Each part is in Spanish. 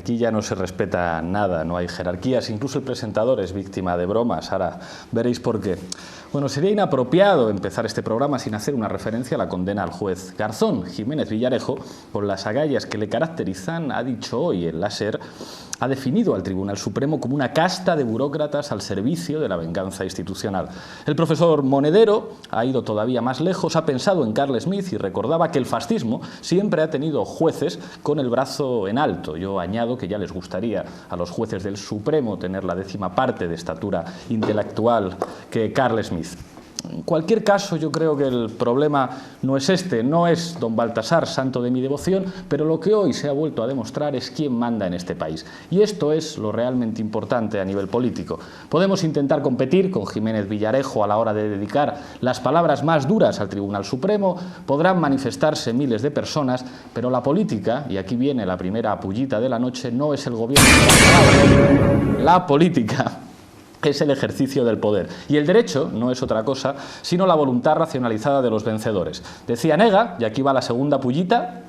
Aquí ya no se respeta nada, no hay jerarquías, incluso el presentador es víctima de bromas, ahora veréis por qué. Bueno, sería inapropiado empezar este programa sin hacer una referencia a la condena al juez Garzón. Jiménez Villarejo, por las agallas que le caracterizan, ha dicho hoy en la SER, ha definido al Tribunal Supremo como una casta de burócratas al servicio de la venganza institucional. El profesor Monedero ha ido todavía más lejos, ha pensado en Carl Smith y recordaba que el fascismo siempre ha tenido jueces con el brazo en alto. Yo añado que ya les gustaría a los jueces del Supremo tener la 10ª parte de estatura intelectual que Carl Smith. En cualquier caso, yo creo que el problema no es este, no es don Baltasar, santo de mi devoción, pero lo que hoy se ha vuelto a demostrar es quién manda en este país. Y esto es lo realmente importante a nivel político. Podemos intentar competir con Jiménez Villarejo a la hora de dedicar las palabras más duras al Tribunal Supremo, podrán manifestarse miles de personas, pero la política, y aquí viene la primera pullita de la noche, no es el gobierno de las palabras. La política es el ejercicio del poder. Y el derecho no es otra cosa sino la voluntad racionalizada de los vencedores. Decía Nega, y aquí va la segunda pullita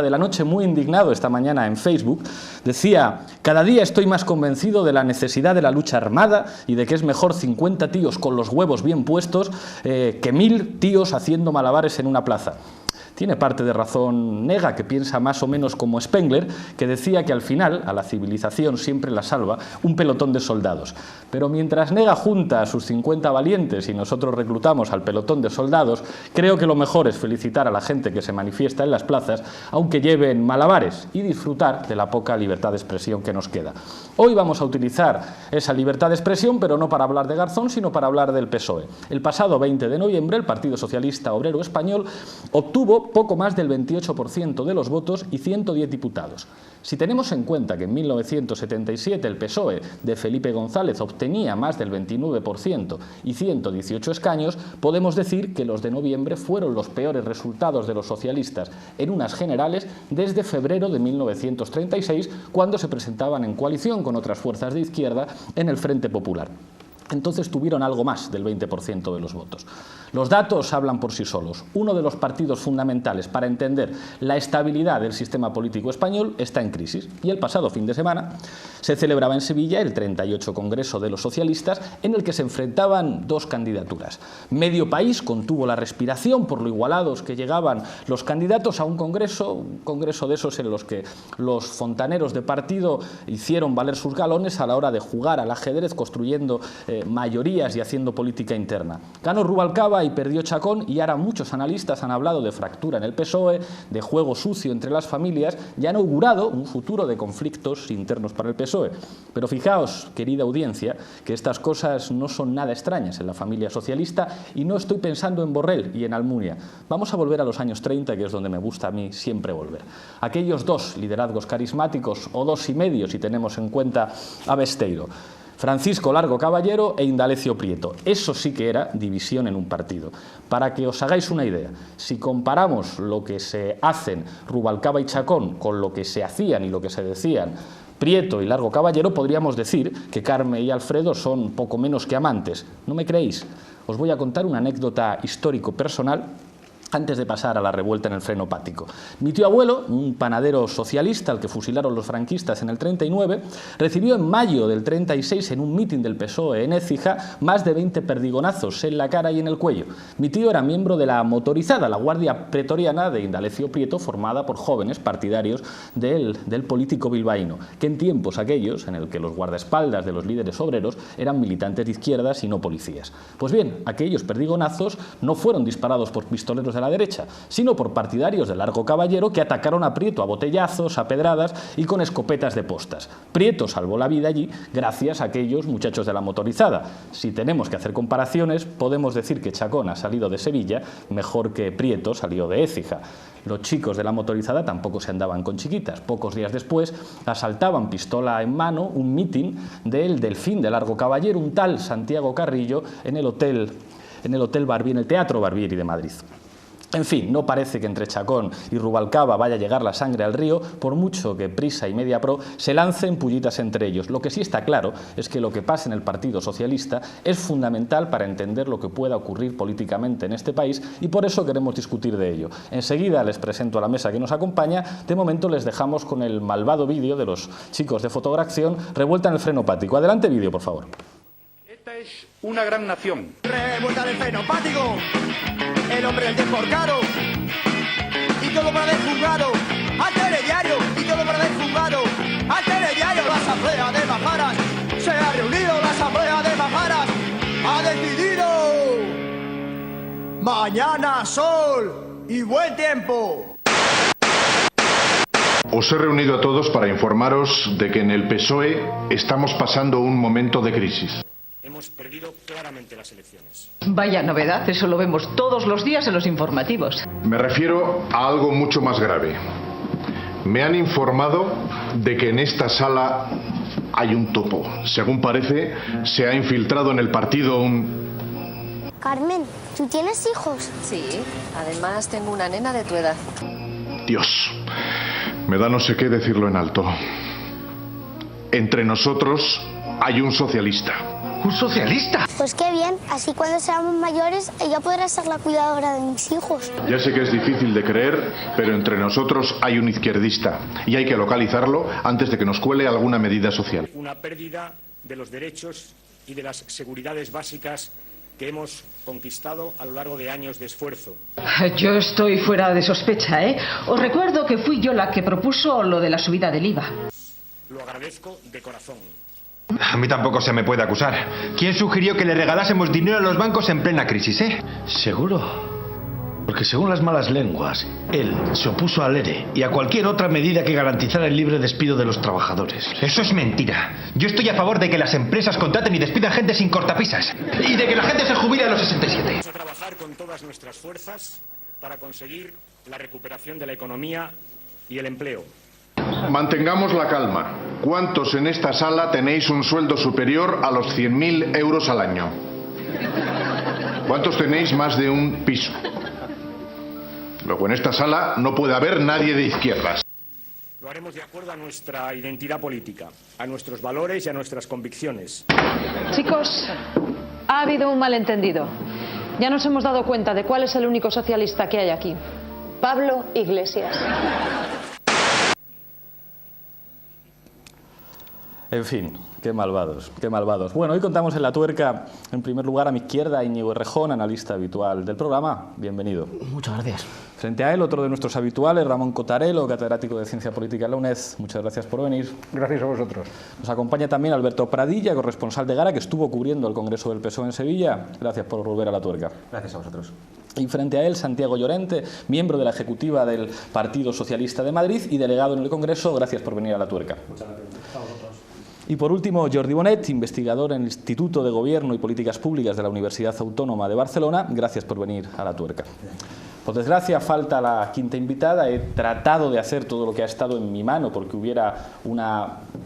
de la noche, muy indignado esta mañana en Facebook, decía: cada día estoy más convencido de la necesidad de la lucha armada y de que es mejor 50 tíos con los huevos bien puestos que 1000 tíos haciendo malabares en una plaza. Tiene parte de razón Nega, que piensa más o menos como Spengler, que decía que al final a la civilización siempre la salva un pelotón de soldados. Pero mientras Nega junta a sus 50 valientes y nosotros reclutamos al pelotón de soldados, creo que lo mejor es felicitar a la gente que se manifiesta en las plazas, aunque lleven malabares, y disfrutar de la poca libertad de expresión que nos queda. Hoy vamos a utilizar esa libertad de expresión, pero no para hablar de Garzón, sino para hablar del PSOE. El pasado 20 de noviembre, el Partido Socialista Obrero Español obtuvo poco más del 28% de los votos y 110 diputados. Si tenemos en cuenta que en 1977 el PSOE de Felipe González obtenía más del 29% y 118 escaños, podemos decir que los de noviembre fueron los peores resultados de los socialistas en unas generales desde febrero de 1936, cuando se presentaban en coalición con otras fuerzas de izquierda en el Frente Popular. Entonces tuvieron algo más del 20% de los votos. Los datos hablan por sí solos. Uno de los partidos fundamentales para entender la estabilidad del sistema político español está en crisis. Y el pasado fin de semana se celebraba en Sevilla el 38 Congreso de los Socialistas, en el que se enfrentaban dos candidaturas. Medio país contuvo la respiración por lo igualados que llegaban los candidatos a un congreso de esos en los que los fontaneros de partido hicieron valer sus galones a la hora de jugar al ajedrez, construyendo mayorías y haciendo política interna. Ganó Rubalcaba y perdió Chacón, y ahora muchos analistas han hablado de fractura en el PSOE, de juego sucio entre las familias, y han augurado un futuro de conflictos internos para el PSOE. Pero fijaos, querida audiencia, que estas cosas no son nada extrañas en la familia socialista, y no estoy pensando en Borrell y en Almunia. Vamos a volver a los años 30, que es donde me gusta a mí siempre volver. Aquellos dos liderazgos carismáticos, o dos y medio si tenemos en cuenta a Besteiro: Francisco Largo Caballero e Indalecio Prieto. Eso sí que era división en un partido. Para que os hagáis una idea, si comparamos lo que se hacen Rubalcaba y Chacón con lo que se hacían y lo que se decían Prieto y Largo Caballero, podríamos decir que Carme y Alfredo son poco menos que amantes. ¿No me creéis? Os voy a contar una anécdota histórico-personal antes de pasar a la revuelta en el freno hepático. Mi tío abuelo, un panadero socialista al que fusilaron los franquistas en el 39, recibió en mayo del 36 en un mitin del PSOE en Écija más de 20 perdigonazos en la cara y en el cuello. Mi tío era miembro de la motorizada, la Guardia Pretoriana de Indalecio Prieto, formada por jóvenes partidarios del político bilbaíno, que en tiempos aquellos, en el que los guardaespaldas de los líderes obreros eran militantes de izquierdas y no policías. Pues bien, aquellos perdigonazos no fueron disparados por pistoleros de la derecha, sino por partidarios de Largo Caballero, que atacaron a Prieto a botellazos, a pedradas y con escopetas de postas. Prieto salvó la vida allí gracias a aquellos muchachos de la motorizada. Si tenemos que hacer comparaciones, podemos decir que Chacón ha salido de Sevilla mejor que Prieto salió de Écija. Los chicos de la motorizada tampoco se andaban con chiquitas. Pocos días después asaltaban, pistola en mano, un mitin del Delfín de Largo Caballero, un tal Santiago Carrillo, en el Teatro Barbieri de Madrid. En fin, no parece que entre Chacón y Rubalcaba vaya a llegar la sangre al río, por mucho que Prisa y Mediapro se lancen pullitas entre ellos. Lo que sí está claro es que lo que pasa en el Partido Socialista es fundamental para entender lo que pueda ocurrir políticamente en este país y por eso queremos discutir de ello. Enseguida les presento a la mesa que nos acompaña. De momento les dejamos con el malvado vídeo de los chicos de Fotogracción, Revuelta en el Frenopático. Adelante vídeo, por favor. Esta es una gran nación. Revuelta del Frenopático, el hombre del desforcado, y todo para el juzgado, al telediario, y todo para el juzgado, al telediario. La asamblea de Majaras, se ha reunido la asamblea de Majaras, ha decidido mañana sol y buen tiempo. Os he reunido a todos para informaros de que en el PSOE estamos pasando un momento de crisis. Hemos perdido claramente las elecciones. Vaya novedad, eso lo vemos todos los días en los informativos. Me refiero a algo mucho más grave. Me han informado de que en esta sala hay un topo. Según parece, se ha infiltrado en el partido un... Carmen, ¿tú tienes hijos? Sí, además tengo una nena de tu edad. Dios, me da no sé qué decirlo en alto. Entre nosotros hay un socialista. ¿Un socialista? Pues qué bien, así cuando seamos mayores ella podrá ser la cuidadora de mis hijos. Ya sé que es difícil de creer, pero entre nosotros hay un izquierdista y hay que localizarlo antes de que nos cuele alguna medida social. Una pérdida de los derechos y de las seguridades básicas que hemos conquistado a lo largo de años de esfuerzo. Yo estoy fuera de sospecha, ¿eh? Os recuerdo que fui yo la que propuso lo de la subida del IVA. Lo agradezco de corazón. A mí tampoco se me puede acusar. ¿Quién sugirió que le regalásemos dinero a los bancos en plena crisis, ¿Seguro? Porque según las malas lenguas, él se opuso al ERE y a cualquier otra medida que garantizara el libre despido de los trabajadores. Eso es mentira. Yo estoy a favor de que las empresas contraten y despidan gente sin cortapisas. Y de que la gente se jubile a los 67. Vamos a trabajar con todas nuestras fuerzas para conseguir la recuperación de la economía y el empleo. Mantengamos la calma. ¿Cuántos en esta sala tenéis un sueldo superior a los 100.000 euros al año? ¿Cuántos tenéis más de un piso? Luego en esta sala no puede haber nadie de izquierdas. Lo haremos de acuerdo a nuestra identidad política, a nuestros valores y a nuestras convicciones. Chicos, ha habido un malentendido. Ya nos hemos dado cuenta de cuál es el único socialista que hay aquí. Pablo Iglesias. En fin, qué malvados, qué malvados. Bueno, hoy contamos en La Tuerca, en primer lugar, a mi izquierda, Íñigo Errejón, analista habitual del programa. Bienvenido. Muchas gracias. Frente a él, otro de nuestros habituales, Ramón Cotarelo, catedrático de Ciencia Política en la UNED. Muchas gracias por venir. Gracias a vosotros. Nos acompaña también Alberto Pradilla, corresponsal de Gara, que estuvo cubriendo el Congreso del PSOE en Sevilla. Gracias por volver a La Tuerca. Gracias a vosotros. Y frente a él, Santiago Llorente, miembro de la ejecutiva del Partido Socialista de Madrid y delegado en el Congreso. Gracias por venir a La Tuerca. Muchas gracias a vosotros. Y por último, Jordi Bonet, investigador en el Instituto de Gobierno y Políticas Públicas de la Universidad Autónoma de Barcelona. Gracias por venir a La Tuerca. Por desgracia, falta la quinta invitada. He tratado de hacer todo lo que ha estado en mi mano porque hubiera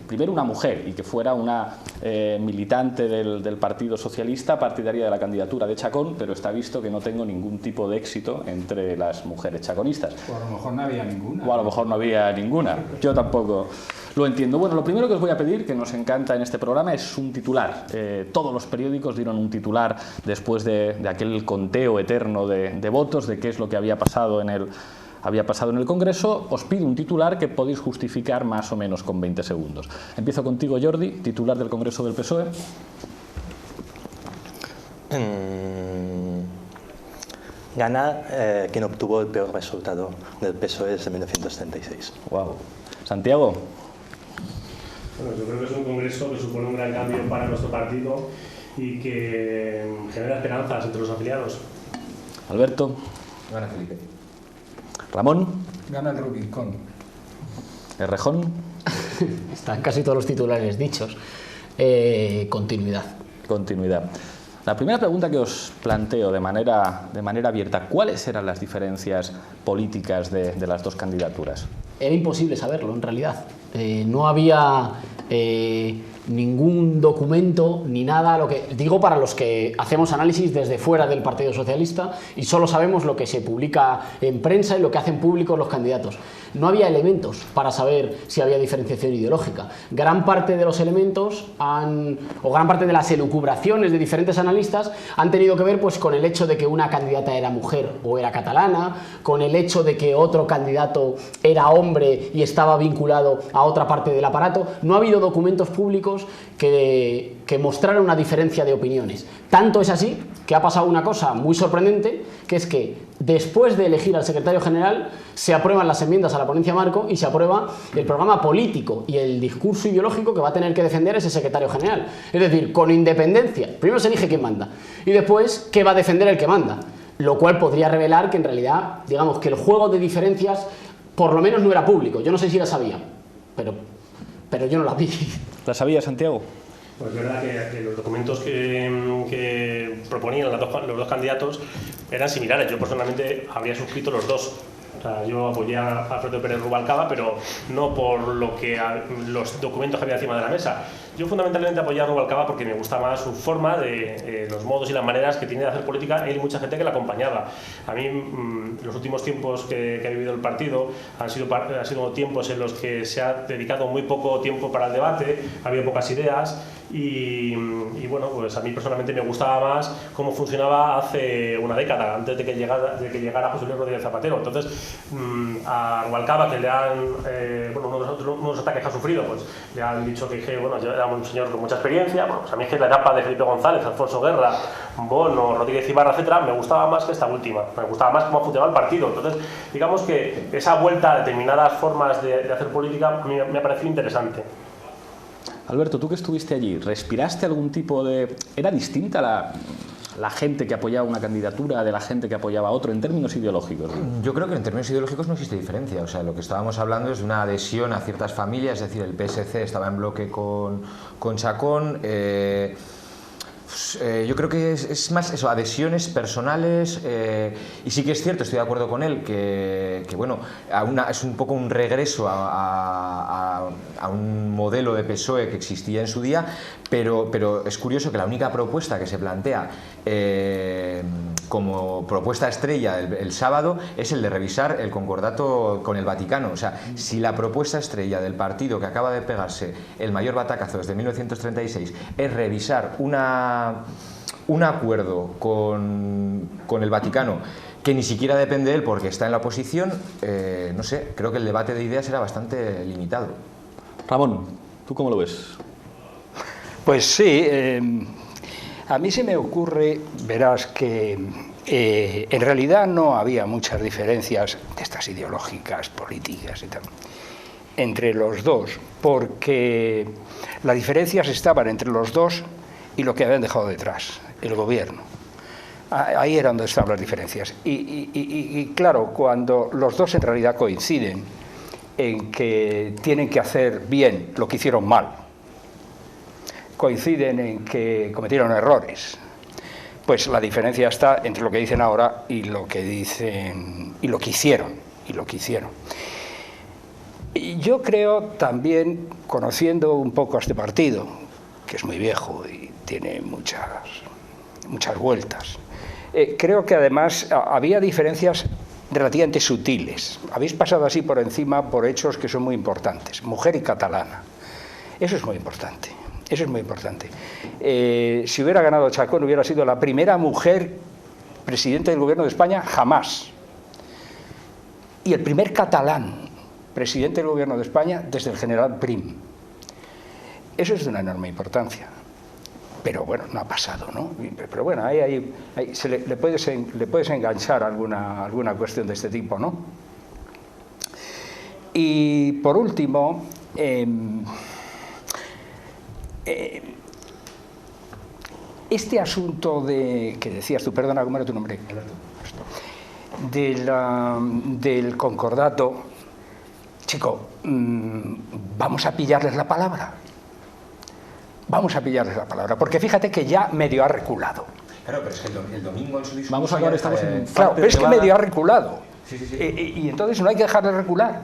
primero una mujer y que fuera una militante del Partido Socialista, partidaria de la candidatura de Chacón, pero está visto que no tengo ningún tipo de éxito entre las mujeres chaconistas. O a lo mejor no había ninguna. O a lo mejor no había ninguna. Yo tampoco lo entiendo. Bueno, lo primero que os voy a pedir, que nos encanta en este programa, es un titular. Todos los periódicos dieron un titular después de aquel conteo eterno de votos, de qué es lo que había pasado en el Congreso. Os pido un titular que podéis justificar más o menos con 20 segundos. Empiezo contigo, Jordi, titular del Congreso del PSOE. Gana quien obtuvo el peor resultado del PSOE desde 1936. Wow. Santiago. Bueno, yo creo que es un congreso que supone un gran cambio para nuestro partido y que genera esperanzas entre los afiliados. Alberto. Gana Felipe. Ramón. Gana el Rubicón. Errejón. Están casi todos los titulares dichos. Continuidad. Continuidad. La primera pregunta que os planteo de manera abierta, ¿cuáles eran las diferencias políticas de las dos candidaturas? Era imposible saberlo, en realidad. No había ningún documento ni nada, lo que digo para los que hacemos análisis desde fuera del Partido Socialista y solo sabemos lo que se publica en prensa y lo que hacen públicos los candidatos. No había elementos para saber si había diferenciación ideológica. Gran parte de los elementos o gran parte de las elucubraciones de diferentes analistas han tenido que ver pues con el hecho de que una candidata era mujer o era catalana, con el hecho de que otro candidato era hombre y estaba vinculado a otra parte del aparato. No ha habido documentos públicos que mostraran una diferencia de opiniones. Tanto es así que ha pasado una cosa muy sorprendente, que es que después de elegir al secretario general se aprueban las enmiendas a la ponencia marco y se aprueba el programa político y el discurso ideológico que va a tener que defender ese secretario general. Es decir, con independencia. Primero se elige quién manda y después qué va a defender el que manda. Lo cual podría revelar que en realidad, digamos, que el juego de diferencias por lo menos no era público. Yo no sé si la sabía, pero yo no la vi. ¿La sabía, Santiago? Pues es verdad que los documentos que proponían los dos candidatos eran similares. Yo personalmente habría suscrito los dos. O sea, yo apoyé a Alfredo Pérez Rubalcaba, pero no por los documentos que había encima de la mesa. Yo fundamentalmente apoyé a Rubalcaba porque me gusta más su forma, de los modos y las maneras que tiene de hacer política él y mucha gente que la acompañaba. A mí los últimos tiempos que ha vivido el partido han sido tiempos en los que se ha dedicado muy poco tiempo para el debate, ha habido pocas ideas y bueno, pues a mí personalmente me gustaba más cómo funcionaba hace una década, antes de que llegara José Luis Rodríguez Zapatero. Entonces, a Rubalcaba, que le han, unos ataques que ha sufrido, pues le han dicho que bueno, yo era un señor con mucha experiencia. Bueno, pues a mí es que la etapa de Felipe González, Alfonso Guerra, Bono, Rodríguez Ibarra, etcétera, me gustaba más que esta última. Me gustaba más cómo funcionaba el partido. Entonces, digamos que esa vuelta a determinadas formas de hacer política me ha parecido interesante. Alberto, tú que estuviste allí, ¿respiraste algún tipo de... ¿Era distinta la gente que apoyaba una candidatura de la gente que apoyaba a otro en términos ideológicos? Yo creo que en términos ideológicos no existe diferencia. O sea, lo que estábamos hablando es de una adhesión a ciertas familias, es decir, el PSC estaba en bloque con Chacón. Yo creo que es más eso, adhesiones personales, y sí que es cierto, estoy de acuerdo con él, que bueno, es un poco un regreso a un modelo de PSOE que existía en su día, pero es curioso que la única propuesta que se plantea como propuesta estrella el sábado es el de revisar el concordato con el Vaticano. O sea, si la propuesta estrella del partido que acaba de pegarse el mayor batacazo desde 1936 es revisar un acuerdo con el Vaticano que ni siquiera depende de él porque está en la oposición, no sé, creo que el debate de ideas era bastante limitado. Ramón, ¿tú cómo lo ves? Pues sí, a mí se me ocurre, verás, que en realidad no había muchas diferencias de estas ideológicas, políticas y tal, entre los dos, porque las diferencias estaban entre los dos y lo que habían dejado detrás, el gobierno. Ahí era donde estaban las diferencias. Y claro, cuando los dos en realidad coinciden en que tienen que hacer bien lo que hicieron mal, coinciden en que cometieron errores, pues la diferencia está entre lo que dicen ahora y lo que dicen y lo que hicieron. Y yo creo también, conociendo un poco a este partido, que es muy viejo y tiene muchas vueltas, creo que además había diferencias relativamente sutiles. Habéis pasado así por encima por hechos que son muy importantes. Mujer y catalana. Eso es muy importante. Eso es muy importante. Si hubiera ganado Chacón, hubiera sido la primera mujer presidente del gobierno de España jamás. Y el primer catalán presidente del gobierno de España desde el general Prim. Eso es de una enorme importancia. Pero bueno, no ha pasado, ¿no? Pero bueno, ahí le puedes enganchar alguna cuestión de este tipo, ¿no? Y por último, este asunto de que decías tú, perdona, ¿cómo era tu nombre? Del concordato, chico, vamos a pillarles la palabra. Vamos a pillarles la palabra, porque fíjate que ya medio ha reculado. Claro, pero es que el domingo en su discurso... Vamos a ver, estamos en... Claro, pero es que medio ha reculado. Sí. Y entonces no hay que dejar de recular,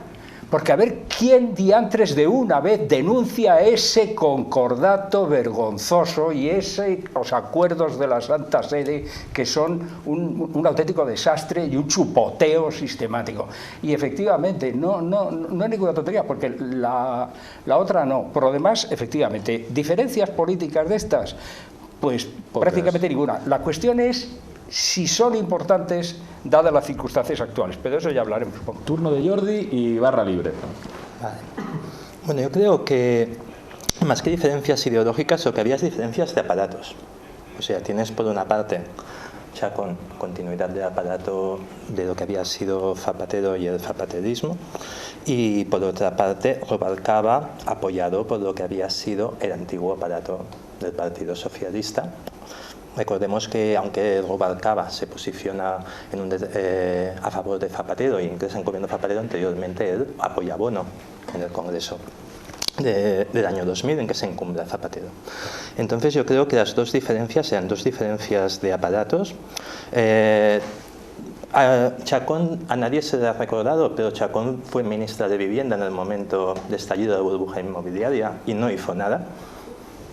Porque a ver quién diantres de una vez denuncia ese concordato vergonzoso y esos acuerdos de la Santa Sede que son un auténtico desastre y un chupoteo sistemático. Y efectivamente, no es ninguna tontería, porque la otra no. Por lo demás, efectivamente, diferencias políticas de estas, pues prácticamente ninguna. La cuestión es si son importantes dadas las circunstancias actuales, pero eso ya hablaremos. Turno de Jordi y barra libre. Vale. Bueno, yo creo que más que diferencias ideológicas, lo que había es diferencias de aparatos. O sea, tienes por una parte Chacón, continuidad del aparato de lo que había sido Zapatero y el zapaterismo, y por otra parte Rubalcaba, apoyado por lo que había sido el antiguo aparato del Partido Socialista. Recordemos que aunque Rubalcaba se posiciona a favor de Zapatero e ingresa en gobierno Zapatero, anteriormente él apoya a Bono en el Congreso del año 2000 en que se encumbra Zapatero. Entonces yo creo que las dos diferencias eran dos diferencias de aparatos. A Chacón a nadie se le ha recordado, pero Chacón fue ministra de Vivienda en el momento de estallido de la burbuja inmobiliaria y no hizo nada.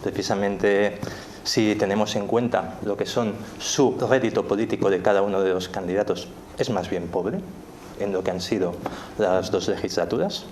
Precisamente, si tenemos en cuenta lo que son su rédito político de cada uno de los candidatos, es más bien pobre en lo que han sido las dos legislaturas.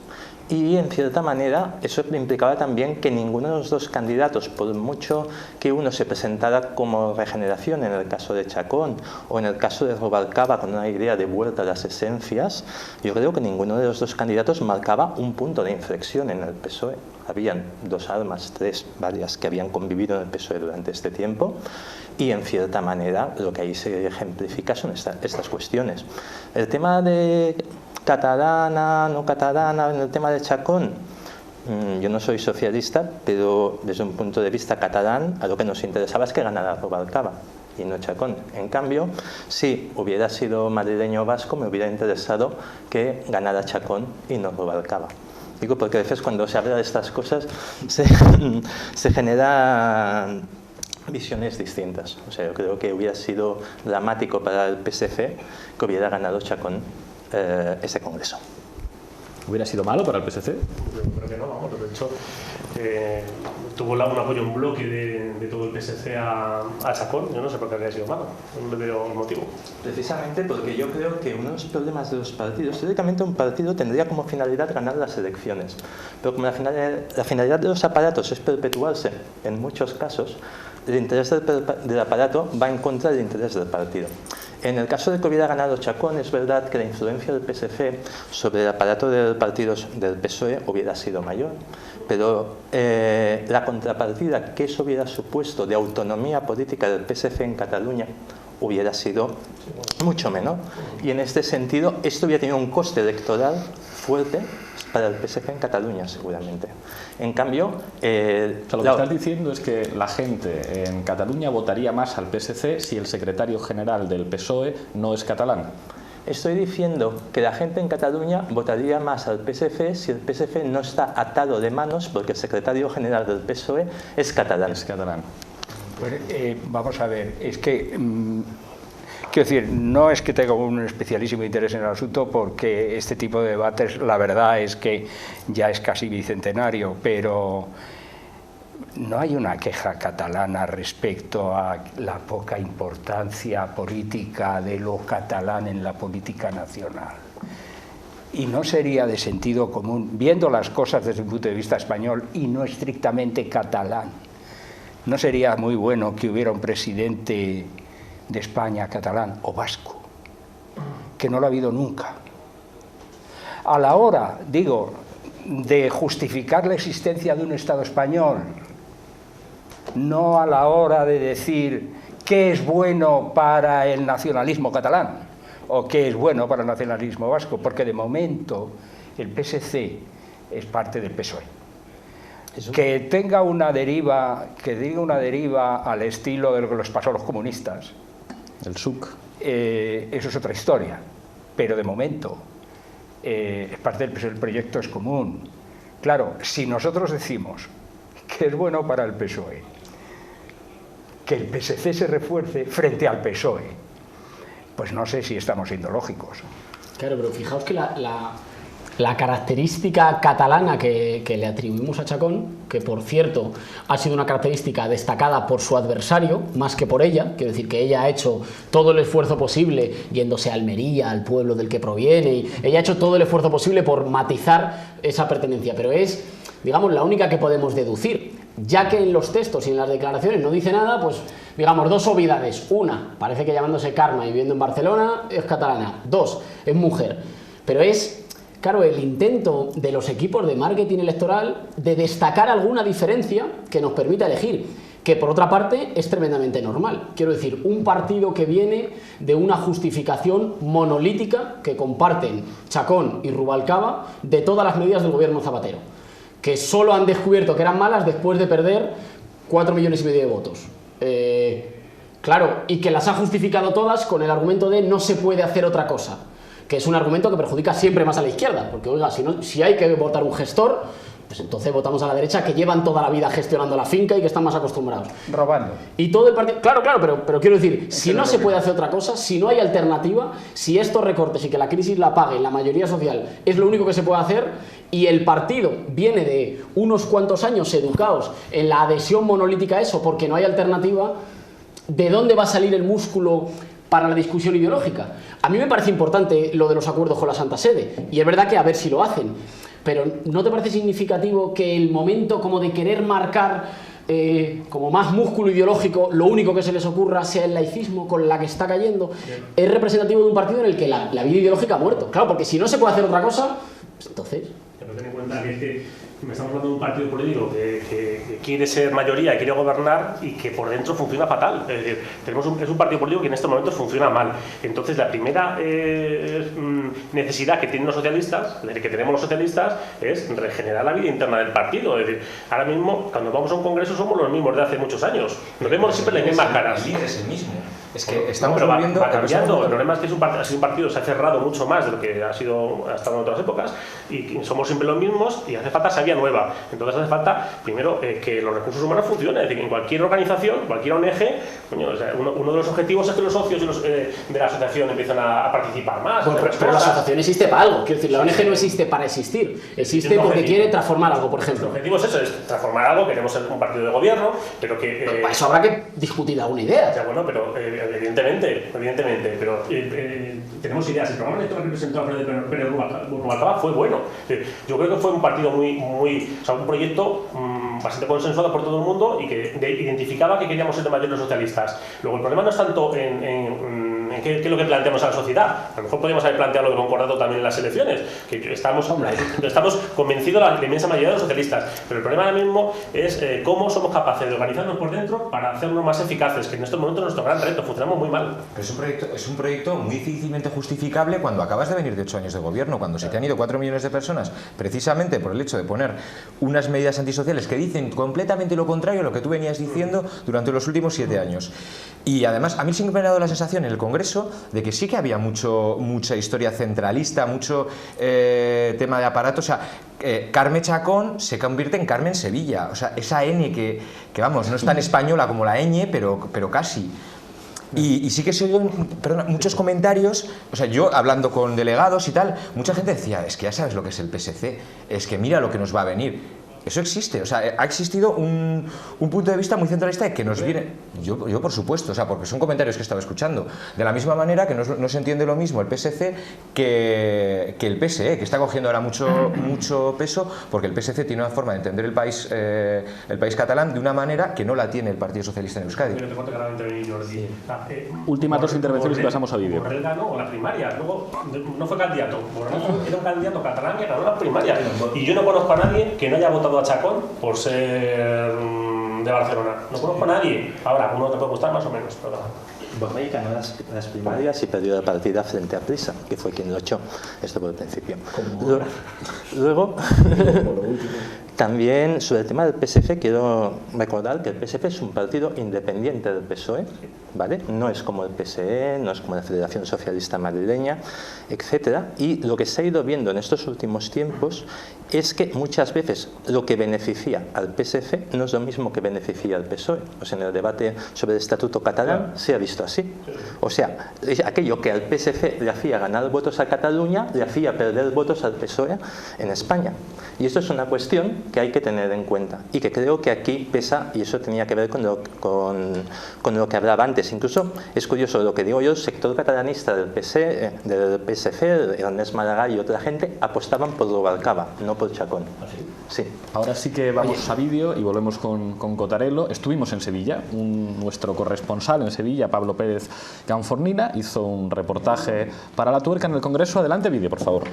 Y en cierta manera eso implicaba también que ninguno de los dos candidatos, por mucho que uno se presentara como regeneración en el caso de Chacón o en el caso de Rubalcaba con una idea de vuelta a las esencias, yo creo que ninguno de los dos candidatos marcaba un punto de inflexión en el PSOE. Habían dos almas, tres, varias, que habían convivido en el PSOE durante este tiempo, y en cierta manera lo que ahí se ejemplifica son estas cuestiones. El tema de catalana, no catalana, en el tema de Chacón, yo no soy socialista, pero desde un punto de vista catalán, a lo que nos interesaba es que ganara Rubalcaba y no Chacón. En cambio, si hubiera sido madrileño vasco, me hubiera interesado que ganara Chacón y no Rubalcaba. Digo porque a veces cuando se habla de estas cosas se generan visiones distintas. O sea, yo creo que hubiera sido dramático para el PSC que hubiera ganado Chacón ese congreso. ¿Hubiera sido malo para el PSC? Yo creo que no, vamos, de hecho tuvo un apoyo en bloque de todo el PSC a Chacón. Yo no sé por qué habría sido malo, no le veo el motivo. Precisamente porque yo creo que uno de los problemas de los partidos, teóricamente un partido tendría como finalidad ganar las elecciones, pero como la finalidad de los aparatos es perpetuarse en muchos casos, el interés del aparato va en contra del interés del partido. En el caso de que hubiera ganado Chacón, es verdad que la influencia del PSC sobre el aparato del partido del PSOE hubiera sido mayor, pero la contrapartida que eso hubiera supuesto de autonomía política del PSC en Cataluña hubiera sido mucho menor. Y en este sentido, esto hubiera tenido un coste electoral fuerte para el PSC en Cataluña, seguramente. En cambio... o sea, lo que estás diciendo es que la gente en Cataluña votaría más al PSC si el secretario general del PSOE no es catalán. Estoy diciendo que la gente en Cataluña votaría más al PSC si el PSC no está atado de manos porque el secretario general del PSOE es catalán. Es catalán. Pues, vamos a ver, es que... quiero decir, no es que tenga un especialísimo interés en el asunto, porque este tipo de debates, la verdad es que ya es casi bicentenario, pero no hay una queja catalana respecto a la poca importancia política de lo catalán en la política nacional. Y no sería de sentido común, viendo las cosas desde un punto de vista español y no estrictamente catalán, no sería muy bueno que hubiera un presidente de España catalán o vasco, que no lo ha habido nunca. A la hora, digo, de justificar la existencia de un Estado español, no a la hora de decir qué es bueno para el nacionalismo catalán o qué es bueno para el nacionalismo vasco, porque de momento el PSC es parte del PSOE. Que tenga una deriva, que diga una deriva al estilo de lo que les pasó a los comunistas, el SUC, eso es otra historia, pero de momento es parte del PSOE, el proyecto es común. Claro, si nosotros decimos que es bueno para el PSOE que el PSC se refuerce frente al PSOE, pues no sé si estamos siendo lógicos. Claro, pero fijaos que La característica catalana que le atribuimos a Chacón, que por cierto ha sido una característica destacada por su adversario, más que por ella, quiero decir que ella ha hecho todo el esfuerzo posible, yéndose a Almería, al pueblo del que proviene, y ella ha hecho todo el esfuerzo posible por matizar esa pertenencia, pero es, digamos, la única que podemos deducir, ya que en los textos y en las declaraciones no dice nada, pues digamos, dos obviedades. Una, parece que llamándose Carme y viviendo en Barcelona es catalana. Dos, es mujer, pero es... Claro, el intento de los equipos de marketing electoral de destacar alguna diferencia que nos permita elegir, que por otra parte es tremendamente normal. Quiero decir, un partido que viene de una justificación monolítica que comparten Chacón y Rubalcaba de todas las medidas del gobierno Zapatero, que solo han descubierto que eran malas después de perder 4,5 millones de votos. Claro, y que las ha justificado todas con el argumento de no se puede hacer otra cosa, que es un argumento que perjudica siempre más a la izquierda, porque oiga, si hay que votar un gestor, pues entonces votamos a la derecha, que llevan toda la vida gestionando la finca y que están más acostumbrados. Robando. Y todo el partido... Claro, pero quiero decir, si no se puede hacer otra cosa, si no hay alternativa, si estos recortes y que la crisis la pague la mayoría social es lo único que se puede hacer, y el partido viene de unos cuantos años educados en la adhesión monolítica a eso, porque no hay alternativa, ¿de dónde va a salir el músculo para la discusión ideológica? A mí me parece importante lo de los acuerdos con la Santa Sede, y es verdad que a ver si lo hacen, pero ¿no te parece significativo que el momento como de querer marcar como más músculo ideológico, lo único que se les ocurra sea el laicismo con la que está cayendo? Es representativo de un partido en el que la vida ideológica ha muerto. Claro, porque si no se puede hacer otra cosa, pues entonces... Pero ten en cuenta que me estamos hablando de un partido político que quiere ser mayoría, quiere gobernar y que por dentro funciona fatal. Es decir, es un partido político que en estos momentos funciona mal. Entonces, la primera necesidad que tienen los socialistas, que tenemos los socialistas, es regenerar la vida interna del partido. Es decir, ahora mismo, cuando vamos a un congreso, somos los mismos de hace muchos años. Nos vemos siempre las mismas caras. Es el mismo. Es que estamos viendo. Va cambiando. El problema es que ha sido un partido, se ha cerrado mucho más de lo que ha estado en otras épocas, y somos siempre los mismos, y hace falta salida nueva. Entonces hace falta, primero, que los recursos humanos funcionen. Es decir, en cualquier organización, cualquier ONG, coño, o sea, uno de los objetivos es que los socios de la asociación empiecen a participar más. Bueno, pero la asociación existe para algo. Quiero decir, la ONG no existe para existir. Existe porque quiere transformar algo, por ejemplo. El objetivo es eso, es transformar algo. Queremos ser un partido de gobierno, pero que... para eso habrá que discutir alguna idea. Ya, bueno, pero evidentemente, pero tenemos ideas. El programa electoral que presentó Alfredo Pérez Rubalcaba fue bueno. Yo creo que fue un partido o sea, un proyecto bastante consensuado por todo el mundo y que identificaba que queríamos ser de mayoría los socialistas. Luego, el problema no es tanto en qué es lo que planteamos a la sociedad. A lo mejor podríamos haber planteado lo de concordato también en las elecciones, que estamos convencidos la inmensa mayoría de los socialistas, pero el problema ahora mismo es cómo somos capaces de organizarnos por dentro para hacernos más eficaces, que en estos momentos es nuestro gran reto, funcionamos muy mal. Pero es un proyecto muy difícilmente justificable cuando acabas de venir de 8 años de gobierno, cuando se te han ido 4 millones de personas, precisamente por el hecho de poner unas medidas antisociales que dicen completamente lo contrario a lo que tú venías diciendo durante los últimos 7 años. Y además, a mí siempre me ha dado la sensación en el Congreso de que sí que había mucha historia centralista, mucho tema de aparato. O sea, Carme Chacón se convierte en Carmen Sevilla. O sea, esa N que vamos, no es tan española como la ñ, pero casi. Y sí que se oyen muchos comentarios, o sea, yo hablando con delegados y tal, mucha gente decía, es que ya sabes lo que es el PSC, es que mira lo que nos va a venir. Eso existe, o sea, ha existido un punto de vista muy centralista de que nos viene... Yo por supuesto, o sea, porque son comentarios que he estado escuchando. De la misma manera que no se entiende lo mismo el PSC que el PSE, que está cogiendo ahora mucho peso, porque el PSC tiene una forma de entender el país catalán de una manera que no la tiene el Partido Socialista en Euskadi. Pero te cuento que ahora intervenir Jordi. Últimas dos intervenciones y pasamos a vídeo. Borrell ganó la primaria, luego no fue candidato. Borrell era un candidato catalán que ganó la primaria. Y yo no conozco a nadie que no haya votado a Chacón por ser de Barcelona. No conozco a nadie. Ahora, uno te puede gustar más o menos, pero Borrell ganó las primarias y perdió la partida frente a Prisa, que fue quien lo echó. Esto por el principio. Luego También sobre el tema del PSF quiero recordar que el PSF es un partido independiente del PSOE, ¿vale? No es como el PSE, no es como la Federación Socialista Madrileña, etcétera. Y lo que se ha ido viendo en estos últimos tiempos es que muchas veces lo que beneficia al PSF no es lo mismo que beneficia al PSOE. O sea, en el debate sobre el Estatuto catalán se ha visto así. O sea, aquello que al PSF le hacía ganar votos a Cataluña, le hacía perder votos al PSOE en España. Y esto es una cuestión que hay que tener en cuenta y que creo que aquí pesa, y eso tenía que ver con lo que hablaba antes. Incluso es curioso lo que digo yo, el sector catalanista del PSF, Ernest Maragall y otra gente apostaban por Rubalcaba, no por Chacón. Sí. Ahora sí que vamos a vídeo y volvemos con Cotarello. Estuvimos en Sevilla, nuestro corresponsal en Sevilla, Pablo Pérez Canfornina, hizo un reportaje para La Tuerca en el Congreso. Adelante vídeo, por favor.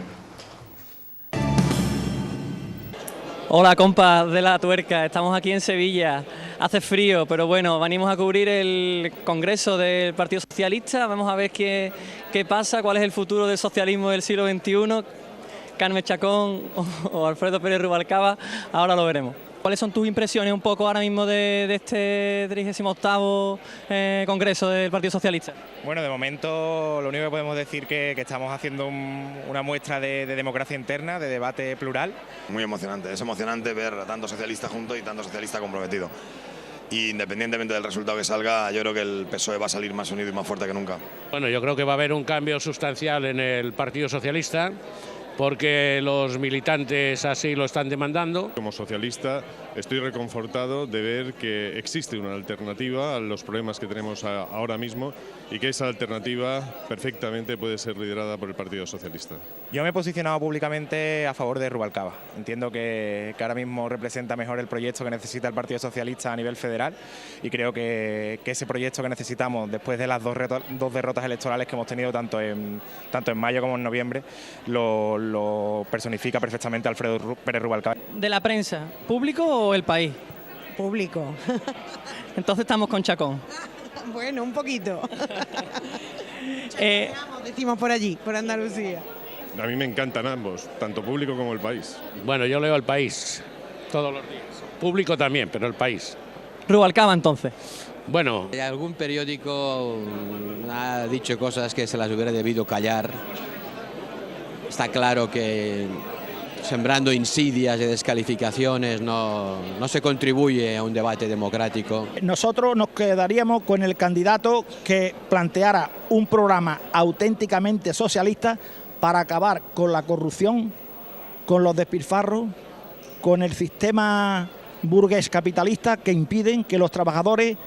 Hola compas de La Tuerca, estamos aquí en Sevilla, hace frío, pero bueno, venimos a cubrir el Congreso del Partido Socialista, vamos a ver qué pasa, cuál es el futuro del socialismo del siglo XXI, Carme Chacón o Alfredo Pérez Rubalcaba, ahora lo veremos. ¿Cuáles son tus impresiones un poco ahora mismo de este 38º Congreso del Partido Socialista? Bueno, de momento lo único que podemos decir que estamos haciendo una muestra de democracia interna, de debate plural. Muy emocionante, es emocionante ver a tanto socialista junto y tanto socialista comprometido. Y independientemente del resultado que salga, yo creo que el PSOE va a salir más unido y más fuerte que nunca. Bueno, yo creo que va a haber un cambio sustancial en el Partido Socialista, porque los militantes así lo están demandando. Como socialista estoy reconfortado de ver que existe una alternativa a los problemas que tenemos ahora mismo y que esa alternativa perfectamente puede ser liderada por el Partido Socialista. Yo me he posicionado públicamente a favor de Rubalcaba. Entiendo que ahora mismo representa mejor el proyecto que necesita el Partido Socialista a nivel federal y creo que ese proyecto que necesitamos después de las dos derrotas electorales que hemos tenido tanto en mayo como en noviembre lo personifica perfectamente Alfredo Pérez Rubalcaba. ¿De la prensa, público o el país? Público. Entonces estamos con Chacón. Bueno, un poquito. Decimos por allí, por Andalucía. A mí me encantan ambos, tanto público como el país. Bueno, yo leo El País todos los días. Público también, pero El País. Rubalcaba entonces. Bueno. Algún periódico ha dicho cosas que se las hubiera debido callar. Está claro que sembrando insidias y descalificaciones no se contribuye a un debate democrático. Nosotros nos quedaríamos con el candidato que planteara un programa auténticamente socialista para acabar con la corrupción, con los despilfarros, con el sistema burgués capitalista que impiden que los trabajadores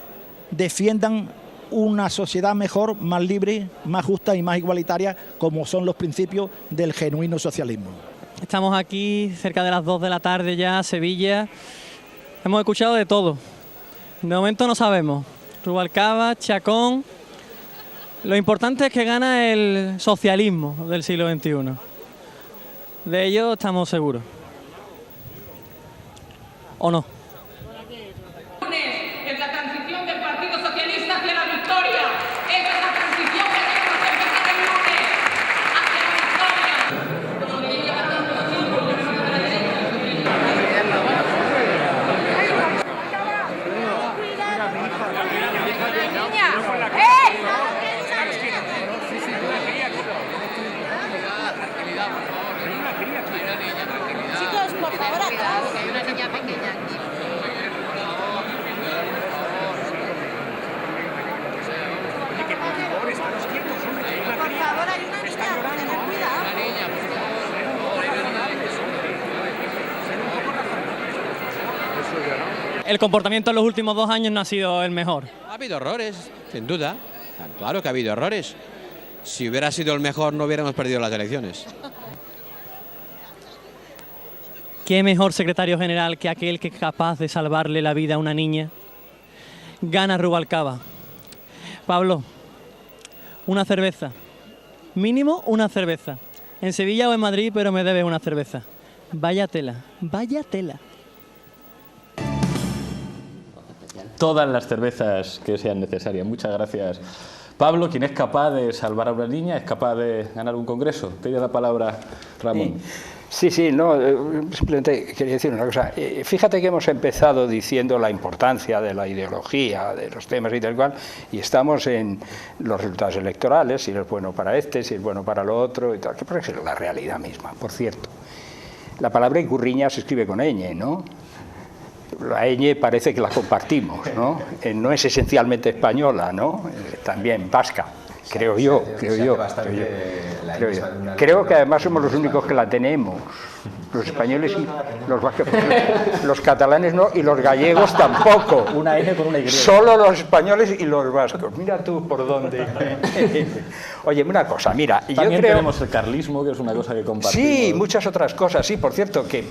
defiendan una sociedad mejor, más libre, más justa y más igualitaria, como son los principios del genuino socialismo. Estamos aquí cerca de las 2 de la tarde ya, Sevilla. Hemos escuchado de todo. De momento no sabemos. Rubalcaba, Chacón. Lo importante es que gana el socialismo del siglo XXI. De ello estamos seguros. ¿O no? Es la transición del Partido Socialista hacia la victoria. Esa es la transición que tenemos que empezar el lunes hacia la victoria. Como diría Chicos, por favor, atrás. Hay una niña pequeña aquí. Por favor, hay una niña, tened cuidado. El comportamiento en los últimos 2 años no ha sido el mejor. Ha habido errores, sin duda. Claro que ha habido errores. Si hubiera sido el mejor no hubiéramos perdido las elecciones. ¿Qué mejor secretario general que aquel que es capaz de salvarle la vida a una niña? Gana Rubalcaba. Pablo, una cerveza. Mínimo una cerveza. En Sevilla o en Madrid, pero me debes una cerveza. Vaya tela, vaya tela. Todas las cervezas que sean necesarias. Muchas gracias. Pablo, quien es capaz de salvar a una niña, es capaz de ganar un congreso. Te doy la palabra, Ramón. Sí. Sí, no, simplemente quería decir una cosa. Fíjate que hemos empezado diciendo la importancia de la ideología, de los temas y tal cual, y estamos en los resultados electorales, si es bueno para este, si es bueno para lo otro, y tal, que parece la realidad misma, por cierto. La palabra Ikurriña se escribe con ñ, ¿no? La ñ parece que la compartimos, ¿no? No es esencialmente española, ¿no? También vasca. Creo yo. Creo que además somos los únicos que la tenemos. Los españoles y los vascos, los catalanes no, y los gallegos tampoco. Una N con una Y. Solo los españoles y los vascos. Mira tú por dónde. Oye, una cosa, mira, También yo creo... tenemos el carlismo, que es una cosa que compartimos. Sí, muchas otras cosas, sí, por cierto, que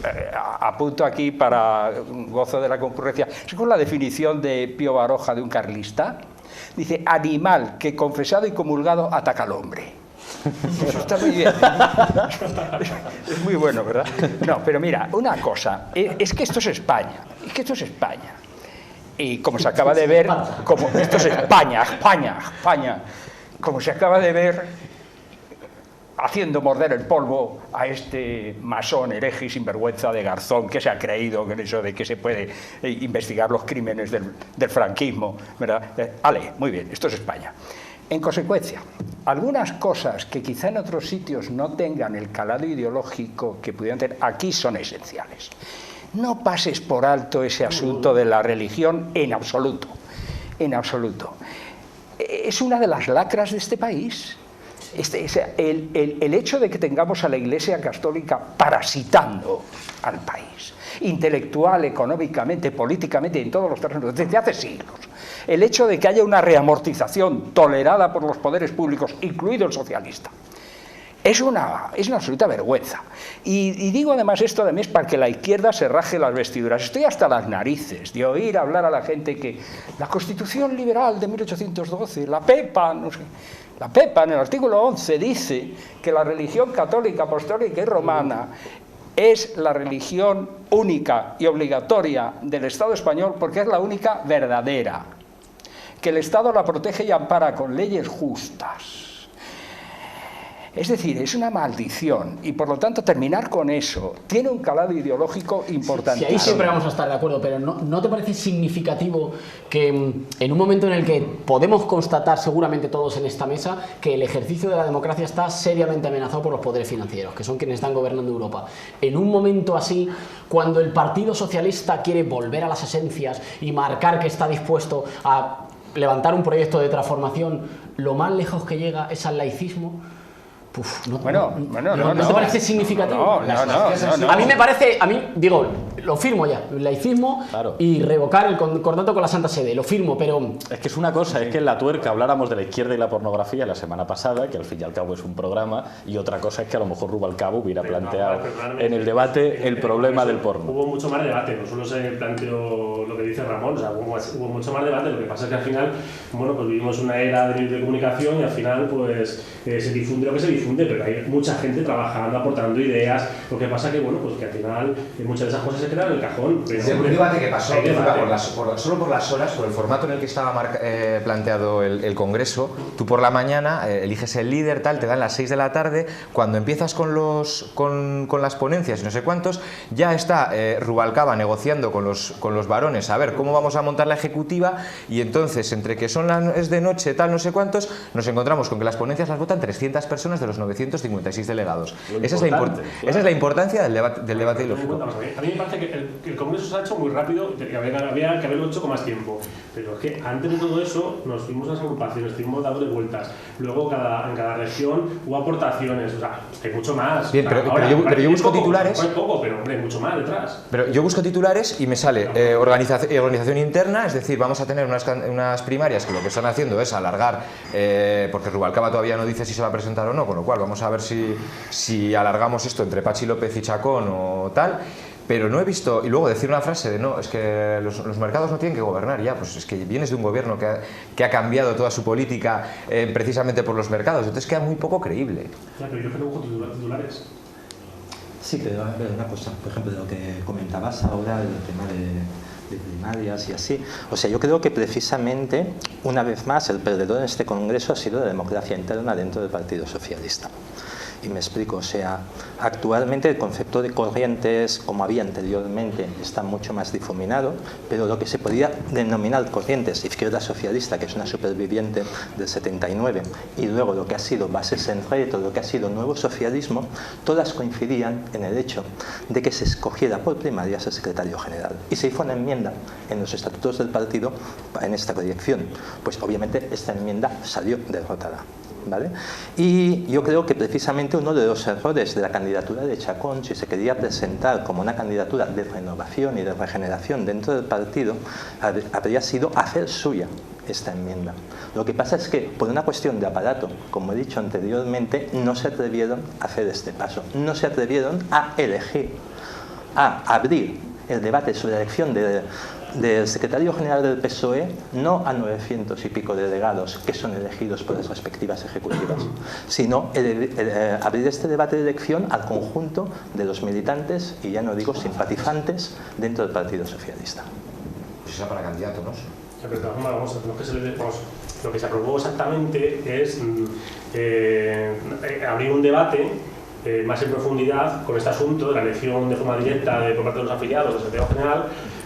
apunto aquí para gozo de la concurrencia. ¿Según la definición de Pío Baroja de un carlista? Dice, animal que confesado y comulgado ataca al hombre. Eso está muy bien. Es muy bueno, ¿verdad? No, pero mira, una cosa, es que esto es España. Y como se acaba de ver, como esto es España. Como se acaba de ver, haciendo morder el polvo a este masón hereje y sinvergüenza de Garzón, que se ha creído con eso de que se puede investigar los crímenes del franquismo, ¿verdad? Muy bien, esto es España. En consecuencia, algunas cosas que quizá en otros sitios no tengan el calado ideológico que pudieran tener, aquí son esenciales. No pases por alto ese asunto de la religión en absoluto. Es una de las lacras de este país. El hecho de que tengamos a la Iglesia Católica parasitando al país, intelectual, económicamente, políticamente, en todos los terrenos, desde hace siglos. El hecho de que haya una reamortización tolerada por los poderes públicos, incluido el socialista, es una absoluta vergüenza. Y digo además esto para que la izquierda se raje las vestiduras. Estoy hasta las narices de oír hablar a la gente que la Constitución Liberal de 1812, la PEPA, no sé... La PEPA, en el artículo 11, dice que la religión católica, apostólica y romana es la religión única y obligatoria del Estado español porque es la única verdadera, que el Estado la protege y ampara con leyes justas. Es decir, es una maldición y por lo tanto terminar con eso tiene un calado ideológico importante. Sí, ahí siempre vamos a estar de acuerdo, pero ¿no te parece significativo que en un momento en el que podemos constatar seguramente todos en esta mesa que el ejercicio de la democracia está seriamente amenazado por los poderes financieros, que son quienes están gobernando Europa? En un momento así, cuando el Partido Socialista quiere volver a las esencias y marcar que está dispuesto a levantar un proyecto de transformación, lo más lejos que llega es al laicismo. ¿No te parece significativo? No. A mí me parece, lo firmo ya, el laicismo, claro, y revocar el concordato con la Santa Sede, lo firmo, pero... Es que es una cosa, es que en La Tuerca habláramos de la izquierda y la pornografía la semana pasada, que al fin y al cabo es un programa, y otra cosa es que a lo mejor Rubalcaba hubiera planteado en el debate el problema del porno. Hubo mucho más debate, no solo se planteó lo que dice Ramón, o sea, hubo mucho más debate, lo que pasa es que al final, bueno, pues vivimos una era de medios de comunicación y al final, pues, se difunde lo que se difunde, pero hay mucha gente trabajando, aportando ideas. Lo que pasa que, bueno, pues que al final muchas de esas cosas se quedan en el cajón. Pero un debate que pasó solo por las horas, por el formato en el que estaba planteado el Congreso. Tú por la mañana eliges el líder, tal, te dan las 6 de la tarde. Cuando empiezas con las ponencias y no sé cuántos, ya está Rubalcaba negociando con los varones a ver cómo vamos a montar la ejecutiva, y entonces entre que es de noche, tal, no sé cuántos, nos encontramos con que las ponencias las votan 300 personas de los 956 delegados. Esa es la importancia del debate ideológico. A mí me parece que el Congreso se ha hecho muy rápido y que había que haberlo hecho con más tiempo. Pero es que antes de todo eso nos fuimos a las agrupaciones, fuimos dándole vueltas. Luego en cada región hubo aportaciones, o sea, hay mucho más. Bien, pero yo busco titulares. Hay poco, pero hombre, hay mucho más detrás. Pero yo busco titulares y me sale organización interna, es decir, vamos a tener unas primarias que lo que están haciendo es alargar, porque Rubalcaba todavía no dice si se va a presentar o no, con lo cual vamos a ver si alargamos esto entre Pachi López y Chacón o tal. Pero no he visto, y luego decir una frase de no, es que los mercados no tienen que gobernar ya, pues es que vienes de un gobierno que ha cambiado toda su política precisamente por los mercados, entonces queda muy poco creíble. Claro, pero yo creo que titulares. Sí, pero a ver, una cosa, por ejemplo, de lo que comentabas ahora, del tema de primarias y así. O sea, yo creo que precisamente, una vez más, el perdedor en este Congreso ha sido la democracia interna dentro del Partido Socialista. Y me explico, o sea, actualmente el concepto de corrientes, como había anteriormente, está mucho más difuminado, pero lo que se podía denominar corrientes, izquierda socialista, que es una superviviente del 79, y luego lo que ha sido bases en reto, lo que ha sido nuevo socialismo, todas coincidían en el hecho de que se escogiera por primarias el secretario general. Y se hizo una enmienda en los estatutos del partido en esta proyección. Pues obviamente esta enmienda salió derrotada, ¿vale? Y yo creo que precisamente uno de los errores de la candidatura de Chacón, si se quería presentar como una candidatura de renovación y de regeneración dentro del partido, habría sido hacer suya esta enmienda. Lo que pasa es que por una cuestión de aparato, como he dicho anteriormente, no se atrevieron a hacer este paso, no se atrevieron a elegir, a abrir el debate sobre la elección del secretario general del PSOE, no a 900 y pico delegados que son elegidos por las respectivas ejecutivas, sino abrir este debate de elección al conjunto de los militantes, y ya no digo simpatizantes, dentro del Partido Socialista. Pues eso para candidato, ¿no? Pero vamos, lo que se aprobó exactamente es abrir un debate más en profundidad con este asunto de la elección de forma directa por parte de los afiliados del secretario general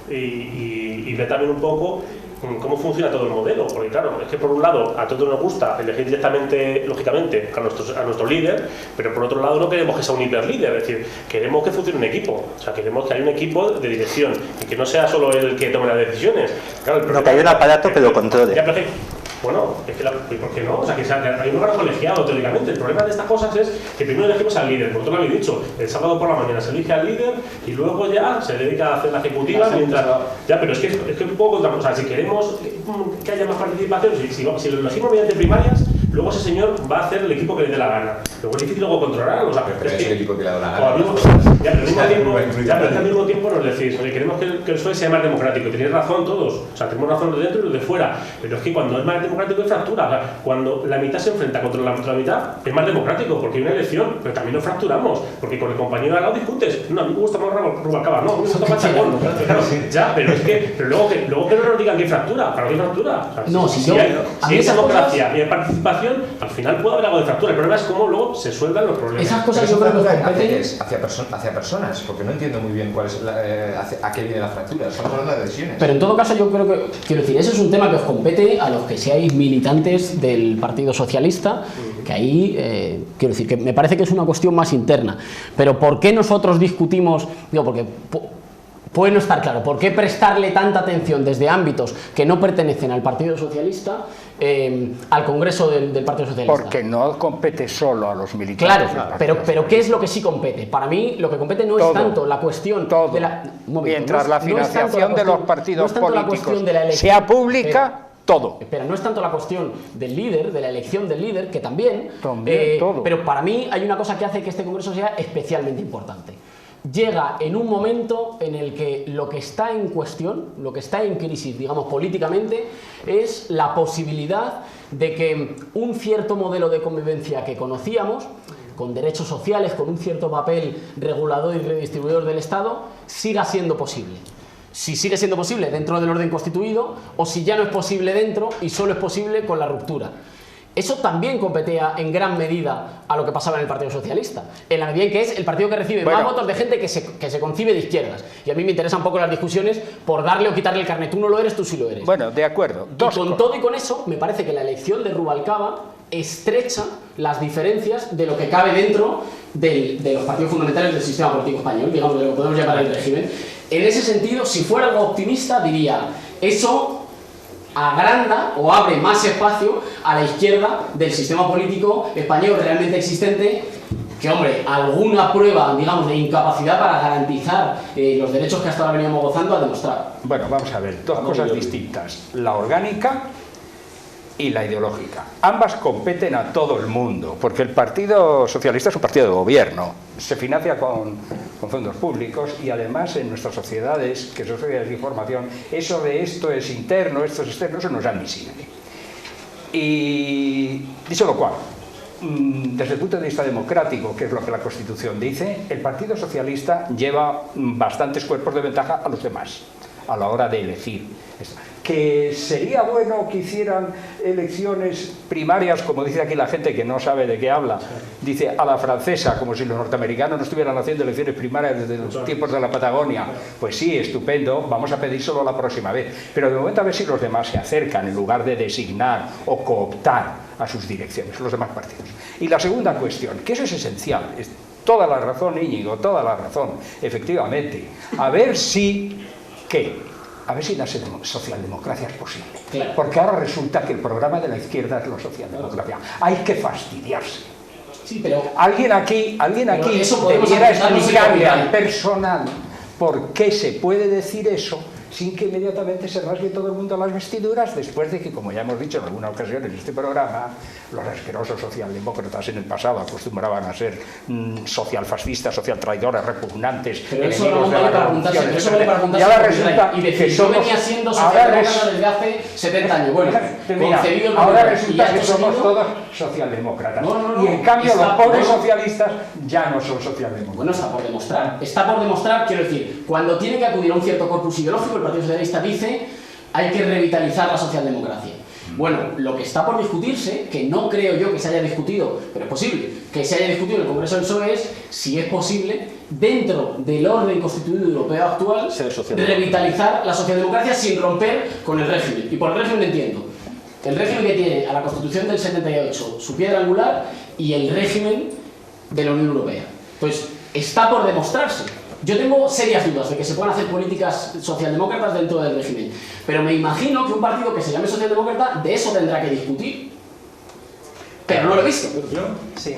y ver también un poco cómo funciona todo el modelo, porque claro, es que por un lado a todos nos gusta elegir directamente, lógicamente, a nuestro líder, pero por otro lado no queremos que sea un hiperlíder, es decir, queremos que funcione un equipo, o sea, queremos que haya un equipo de dirección y que no sea solo el que tome las decisiones. Claro, no, que haya un aparato que lo controle. Bueno, es que ¿por qué no? O sea, que hay un órgano colegiado, teóricamente. El problema de estas cosas es que primero elegimos al líder, por todo lo habéis dicho, el sábado por la mañana se elige al líder y luego ya se dedica a hacer la ejecutiva mientras... Ya, pero es que un poco contra... O sea, si queremos que haya más participación, si lo elegimos mediante primarias, luego ese señor va a hacer el equipo que le dé la gana. Luego es difícil luego controlar, o sea, pero es el equipo que le da la gana. Pero al mismo tiempo nos decís, oye, queremos que el PSOE sea más democrático. Tenéis razón todos, o sea, tenemos razón de dentro y los de fuera, pero es que cuando es más democrático es fractura. O sea, cuando la mitad se enfrenta contra la otra mitad es más democrático porque hay una elección, pero también nos fracturamos porque con el compañero de al lado discutes. No, a mí me gusta más Rubalcaba, no, a mí me gusta más Chacón. Ya, pero es que luego que no nos digan que hay fractura, ¿para qué hay fractura? O sea, no, si hay democracia y hay participación, al final puede haber algo de fractura. El problema es cómo luego se sueldan los problemas. Esas cosas yo creo que competen hacia personas, porque no entiendo muy bien cuál es a qué viene la fractura. Estamos hablando de lesiones. Pero en todo caso yo creo que, quiero decir, eso es un tema que os compete a los que seáis militantes del Partido Socialista, que ahí, quiero decir, que me parece que es una cuestión más interna. Pero ¿por qué nosotros discutimos? Digo, porque puede no estar claro. ¿Por qué prestarle tanta atención desde ámbitos que no pertenecen al Partido Socialista al Congreso del Partido Socialista? Porque no compete solo a los militantes. Claro, pero ¿qué es lo que sí compete? Para mí lo que compete no es tanto la cuestión de la... Mientras la financiación de los partidos políticos sea pública... Todo. Espera, no es tanto la cuestión del líder, de la elección del líder, que también todo. Pero para mí hay una cosa que hace que este congreso sea especialmente importante. Llega en un momento en el que lo que está en cuestión, lo que está en crisis, digamos, políticamente, es la posibilidad de que un cierto modelo de convivencia que conocíamos, con derechos sociales, con un cierto papel regulador y redistribuidor del Estado, siga siendo posible. Si sigue siendo posible dentro del orden constituido o si ya no es posible dentro y solo es posible con la ruptura. Eso también competía en gran medida a lo que pasaba en el Partido Socialista, en la medida en que es el partido que recibe más votos de gente que se concibe de izquierdas. Y a mí me interesan un poco las discusiones por darle o quitarle el carnet. Tú no lo eres, tú sí lo eres. Bueno, de acuerdo. Y con todo y con eso, me parece que la elección de Rubalcaba estrecha las diferencias de lo que cabe dentro de los partidos fundamentales del sistema político español, digamos, de lo que podemos llamar el régimen. En ese sentido, si fuera algo optimista, diría, eso agranda o abre más espacio a la izquierda del sistema político español realmente existente, que, hombre, alguna prueba, digamos, de incapacidad para garantizar los derechos que hasta ahora veníamos gozando ha demostrado. Bueno, vamos a ver, dos cosas distintas. La orgánica y la ideológica. Ambas competen a todo el mundo, porque el Partido Socialista es un partido de gobierno, se financia con fondos públicos y además en nuestras sociedades, que son sociedades de información, eso de esto es interno, esto es externo, eso no es admisible. Y dicho lo cual, desde el punto de vista democrático, que es lo que la Constitución dice, el Partido Socialista lleva bastantes cuerpos de ventaja a los demás a la hora de elegir. que sería bueno que hicieran elecciones primarias, como dice aquí la gente que no sabe de qué habla, dice a la francesa, como si los norteamericanos no estuvieran haciendo elecciones primarias desde los tiempos de la Patagonia. Pues sí, estupendo, vamos a pedir solo la próxima vez, pero de momento a ver si los demás se acercan en lugar de designar o cooptar a sus direcciones, los demás partidos. Y la segunda cuestión, que eso es esencial, es toda la razón, Íñigo, toda la razón, efectivamente, a ver si, ¿qué? A ver si la socialdemocracia es posible. Claro. Porque ahora resulta que el programa de la izquierda es la socialdemocracia. Hay que fastidiarse. Sí, pero alguien aquí debiera explicarle al personal por qué se puede decir eso sin que inmediatamente se rasgue todo el mundo las vestiduras, después de que, como ya hemos dicho en alguna ocasión en este programa, los asquerosos socialdemócratas en el pasado acostumbraban a ser socialfascistas, socialtraidores, repugnantes, enemigos de las revoluciones. Y ahora resulta que somos... Yo venía siendo socialdemócrata desde hace 70 años. Bueno, ahora resulta que somos todos socialdemócratas. Y en cambio los pobres socialistas ya no son socialdemócratas. Bueno, está por demostrar. Está por demostrar, quiero decir, cuando tiene que acudir a un cierto corpus ideológico, el Partido Socialista dice hay que revitalizar la socialdemocracia. Bueno, lo que está por discutirse, que no creo yo que se haya discutido, pero es posible que se haya discutido en el Congreso del PSOE, es si es posible, dentro del orden constituido europeo actual, revitalizar la socialdemocracia sin romper con el régimen. Y por el régimen entiendo el régimen que tiene a la Constitución del 78, su piedra angular, y el régimen de la Unión Europea. Entonces, está por demostrarse. Yo tengo serias dudas de que se puedan hacer políticas socialdemócratas dentro del régimen, pero me imagino que un partido que se llame socialdemócrata de eso tendrá que discutir. Pero no lo he visto. Sí.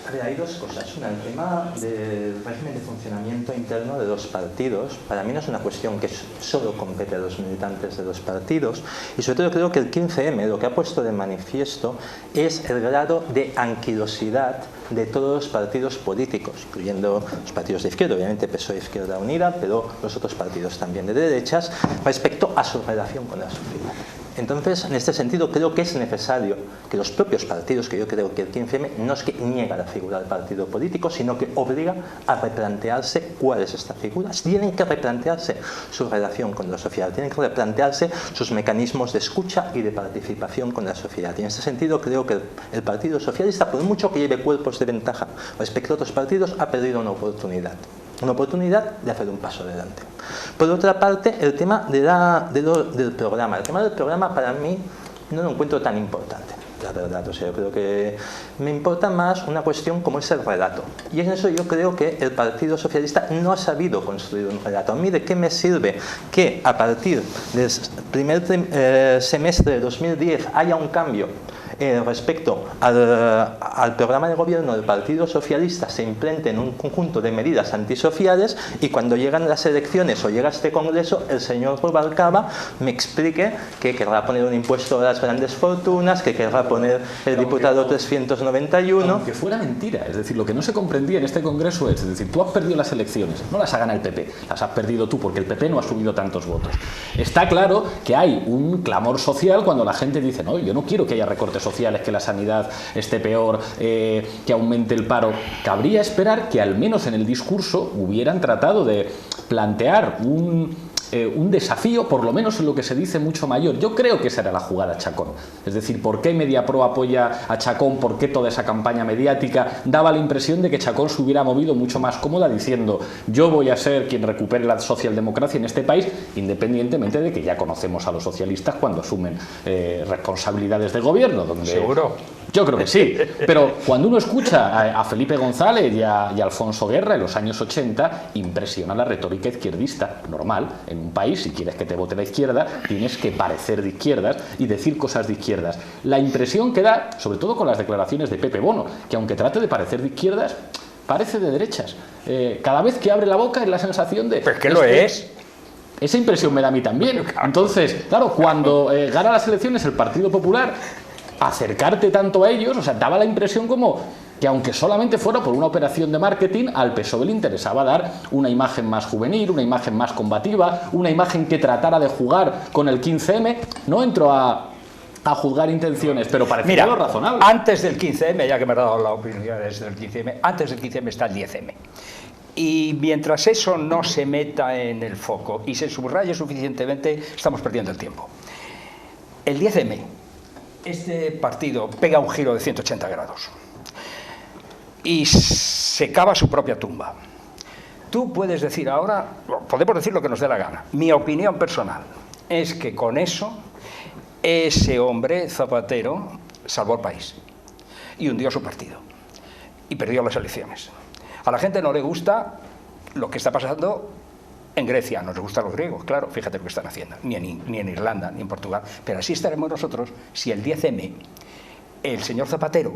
A ver, hay dos cosas. Una, el tema del régimen de funcionamiento interno de los partidos, para mí no es una cuestión que solo compete a los militantes de los partidos, y sobre todo creo que el 15M lo que ha puesto de manifiesto es el grado de anquilosidad de todos los partidos políticos, incluyendo los partidos de izquierda, obviamente PSOE Izquierda Unida, pero los otros partidos también de derechas, respecto a su relación con la sociedad. Entonces, en este sentido, creo que es necesario que los propios partidos, que yo creo que el 15M no es que niega la figura del partido político, sino que obliga a replantearse cuál es esta figura. Tienen que replantearse su relación con la sociedad, tienen que replantearse sus mecanismos de escucha y de participación con la sociedad. Y en este sentido, creo que el Partido Socialista, por mucho que lleve cuerpos de ventaja respecto a otros partidos, ha perdido una oportunidad de hacer un paso adelante. Por otra parte, el tema del programa. El tema del programa para mí no lo encuentro tan importante, la verdad. O sea, yo creo que me importa más una cuestión como es el relato. Y en eso yo creo que el Partido Socialista no ha sabido construir un relato. A mí, ¿de qué me sirve que a partir del primer semestre de 2010 haya un cambio respecto al programa de gobierno del Partido Socialista, se implementen un conjunto de medidas antisociales, y cuando llegan las elecciones o llega este Congreso, el señor Rubalcaba me explique que querrá poner un impuesto a las grandes fortunas, que querrá poner el diputado 391... Aunque fuera mentira, es decir, lo que no se comprendía en este Congreso es decir, tú has perdido las elecciones, no las ha ganado el PP, las has perdido tú porque el PP no ha subido tantos votos. Está claro que hay un clamor social cuando la gente dice, no, yo no quiero que haya recortes sociales, que la sanidad esté peor, que aumente el paro. Cabría esperar que al menos en el discurso hubieran tratado de plantear un desafío, por lo menos en lo que se dice, mucho mayor. Yo creo que esa era la jugada Chacón. Es decir, ¿por qué Mediapro apoya a Chacón? ¿Por qué toda esa campaña mediática? Daba la impresión de que Chacón se hubiera movido mucho más cómoda diciendo, yo voy a ser quien recupere la socialdemocracia en este país, independientemente de que ya conocemos a los socialistas cuando asumen responsabilidades de gobierno. Donde... ¿Seguro? Yo creo que sí, pero cuando uno escucha a Felipe González y a Alfonso Guerra en los años 80, impresiona la retórica izquierdista. Normal, en un país, si quieres que te vote la izquierda, tienes que parecer de izquierdas y decir cosas de izquierdas. La impresión que da, sobre todo con las declaraciones de Pepe Bono, que aunque trate de parecer de izquierdas, parece de derechas. Cada vez que abre la boca es la sensación de... Pues que lo es. Esa impresión me da a mí también. Entonces, claro, cuando gana las elecciones el Partido Popular, acercarte tanto a ellos, o sea, daba la impresión como que aunque solamente fuera por una operación de marketing, al PSOE le interesaba dar una imagen más juvenil, una imagen más combativa, una imagen que tratara de jugar con el 15M. No entro a juzgar intenciones, pero parecía lo razonable. Antes del 15M, ya que me ha dado la opinión desde el 15M, antes del 15M está el 10M. Y mientras eso no se meta en el foco y se subraye suficientemente, estamos perdiendo el tiempo. El 10M, este partido pega un giro de 180 grados y se cava su propia tumba. Tú puedes decir ahora, podemos decir lo que nos dé la gana. Mi opinión personal es que con eso, ese hombre, Zapatero, salvó el país y hundió su partido y perdió las elecciones. A la gente no le gusta lo que está pasando en Grecia, no les gustan los griegos, claro, fíjate lo que están haciendo, ni en Irlanda, ni en Portugal, pero así estaremos nosotros si el 10M, el señor Zapatero,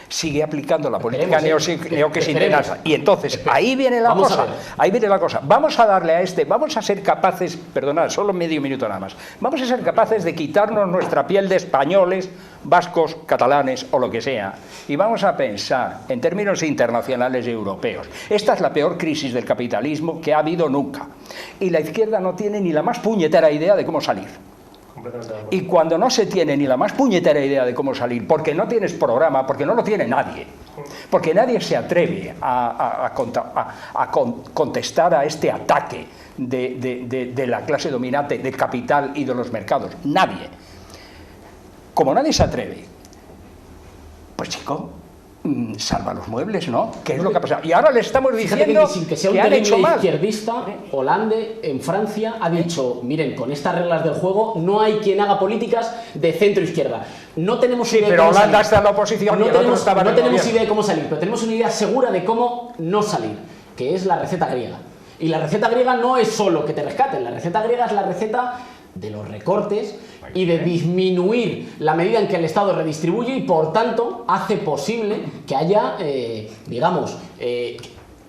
sigue aplicando la política neokeynesiana. Y entonces, ahí viene la cosa, vamos a darle a vamos a ser capaces, perdonad, solo medio minuto nada más, vamos a ser capaces de quitarnos nuestra piel de españoles, vascos, catalanes o lo que sea, y vamos a pensar en términos internacionales y europeos. Esta es la peor crisis del capitalismo que ha habido nunca, y la izquierda no tiene ni la más puñetera idea de cómo salir. Y cuando no se tiene ni la más puñetera idea de cómo salir, porque no tienes programa, porque no lo tiene nadie, porque nadie se atreve a contestar a este ataque de la clase dominante, del capital y de los mercados, nadie. Como nadie se atreve, pues chico, salva los muebles, ¿no? ¿Qué es lo que ha pasado? Y ahora le estamos diciendo sin que sea un han hecho mal. Izquierdista, Hollande en Francia ha dicho, miren, con estas reglas del juego no hay quien haga políticas de centro-izquierda. No tenemos idea pero Holanda está en la oposición y el otro estaba en el tenemos gobierno. idea de cómo salir, pero tenemos una idea segura de cómo no salir, que es la receta griega. Y la receta griega no es solo que te rescaten, la receta griega es la receta de los recortes y de disminuir la medida en que el Estado redistribuye y por tanto hace posible que haya,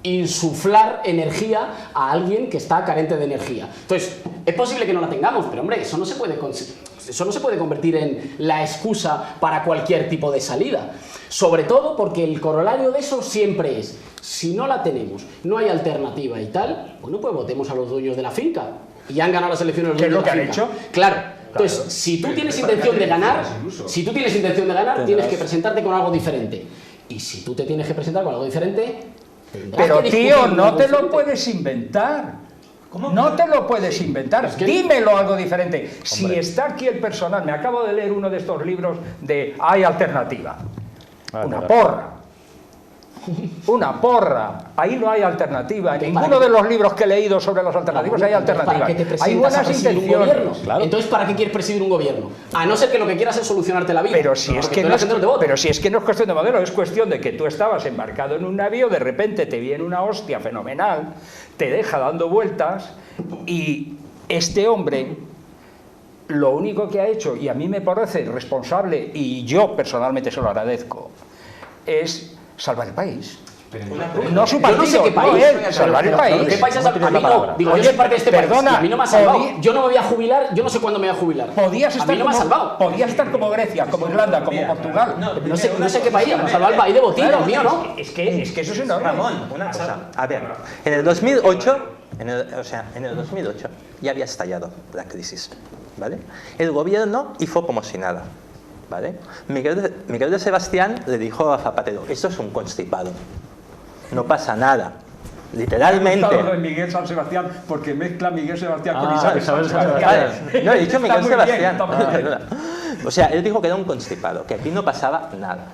insuflar energía a alguien que está carente de energía. Entonces, es posible que no la tengamos, pero hombre, eso no se puede convertir en la excusa para cualquier tipo de salida. Sobre todo porque el corolario de eso siempre es, si no la tenemos, no hay alternativa y tal, bueno, pues votemos a los dueños de la finca. Y han ganado las elecciones los dueños de la finca. ¿Qué es lo que han hecho? Claro. Entonces, si tú tienes intención de ganar, tienes que presentarte con algo diferente. Y si tú te tienes que presentar con algo diferente, pero tío, no te lo puedes inventar. No te lo puedes inventar, dímelo algo diferente. Si está aquí el personal, me acabo de leer uno de estos libros de Hay alternativa. Una porra. Ahí no hay alternativa. En ninguno de los libros que he leído sobre las alternativas hay alternativas. Hay buenas intenciones. Claro. Entonces, ¿para qué quieres presidir un gobierno? A no ser que lo que quieras es solucionarte la vida. Pero si es que no es cuestión de modelo, es cuestión de que tú estabas embarcado en un navío, de repente te viene una hostia fenomenal, te deja dando vueltas y este hombre lo único que ha hecho, y a mí me parece responsable y yo personalmente se lo agradezco, es salvar el país. No su partido, yo no sé qué país, salvar el país. ¿Qué país has salvado? A mí no. Digo, yo soy parte de este país. A mí no me ha salvado. Yo no me voy a jubilar, yo no sé cuándo me voy a jubilar. Podías estar como Grecia, como Irlanda, como Portugal. No sé qué país, nos ha salvado el país de botín, el mío, ¿no? Es que eso es enorme. Ramón, una cosa. A ver, en el 2008, en el 2008 ya había estallado la crisis, ¿vale? El gobierno hizo como si nada. ¿Vale? Miguel de Sebastián le dijo a Zapatero, esto es un constipado, no pasa nada, literalmente. Miguel San Sebastián, porque mezcla Miguel Sebastián con Isabel Sebastián. No, he dicho Miguel Sebastián. O sea, él dijo que era un constipado, que aquí no pasaba nada.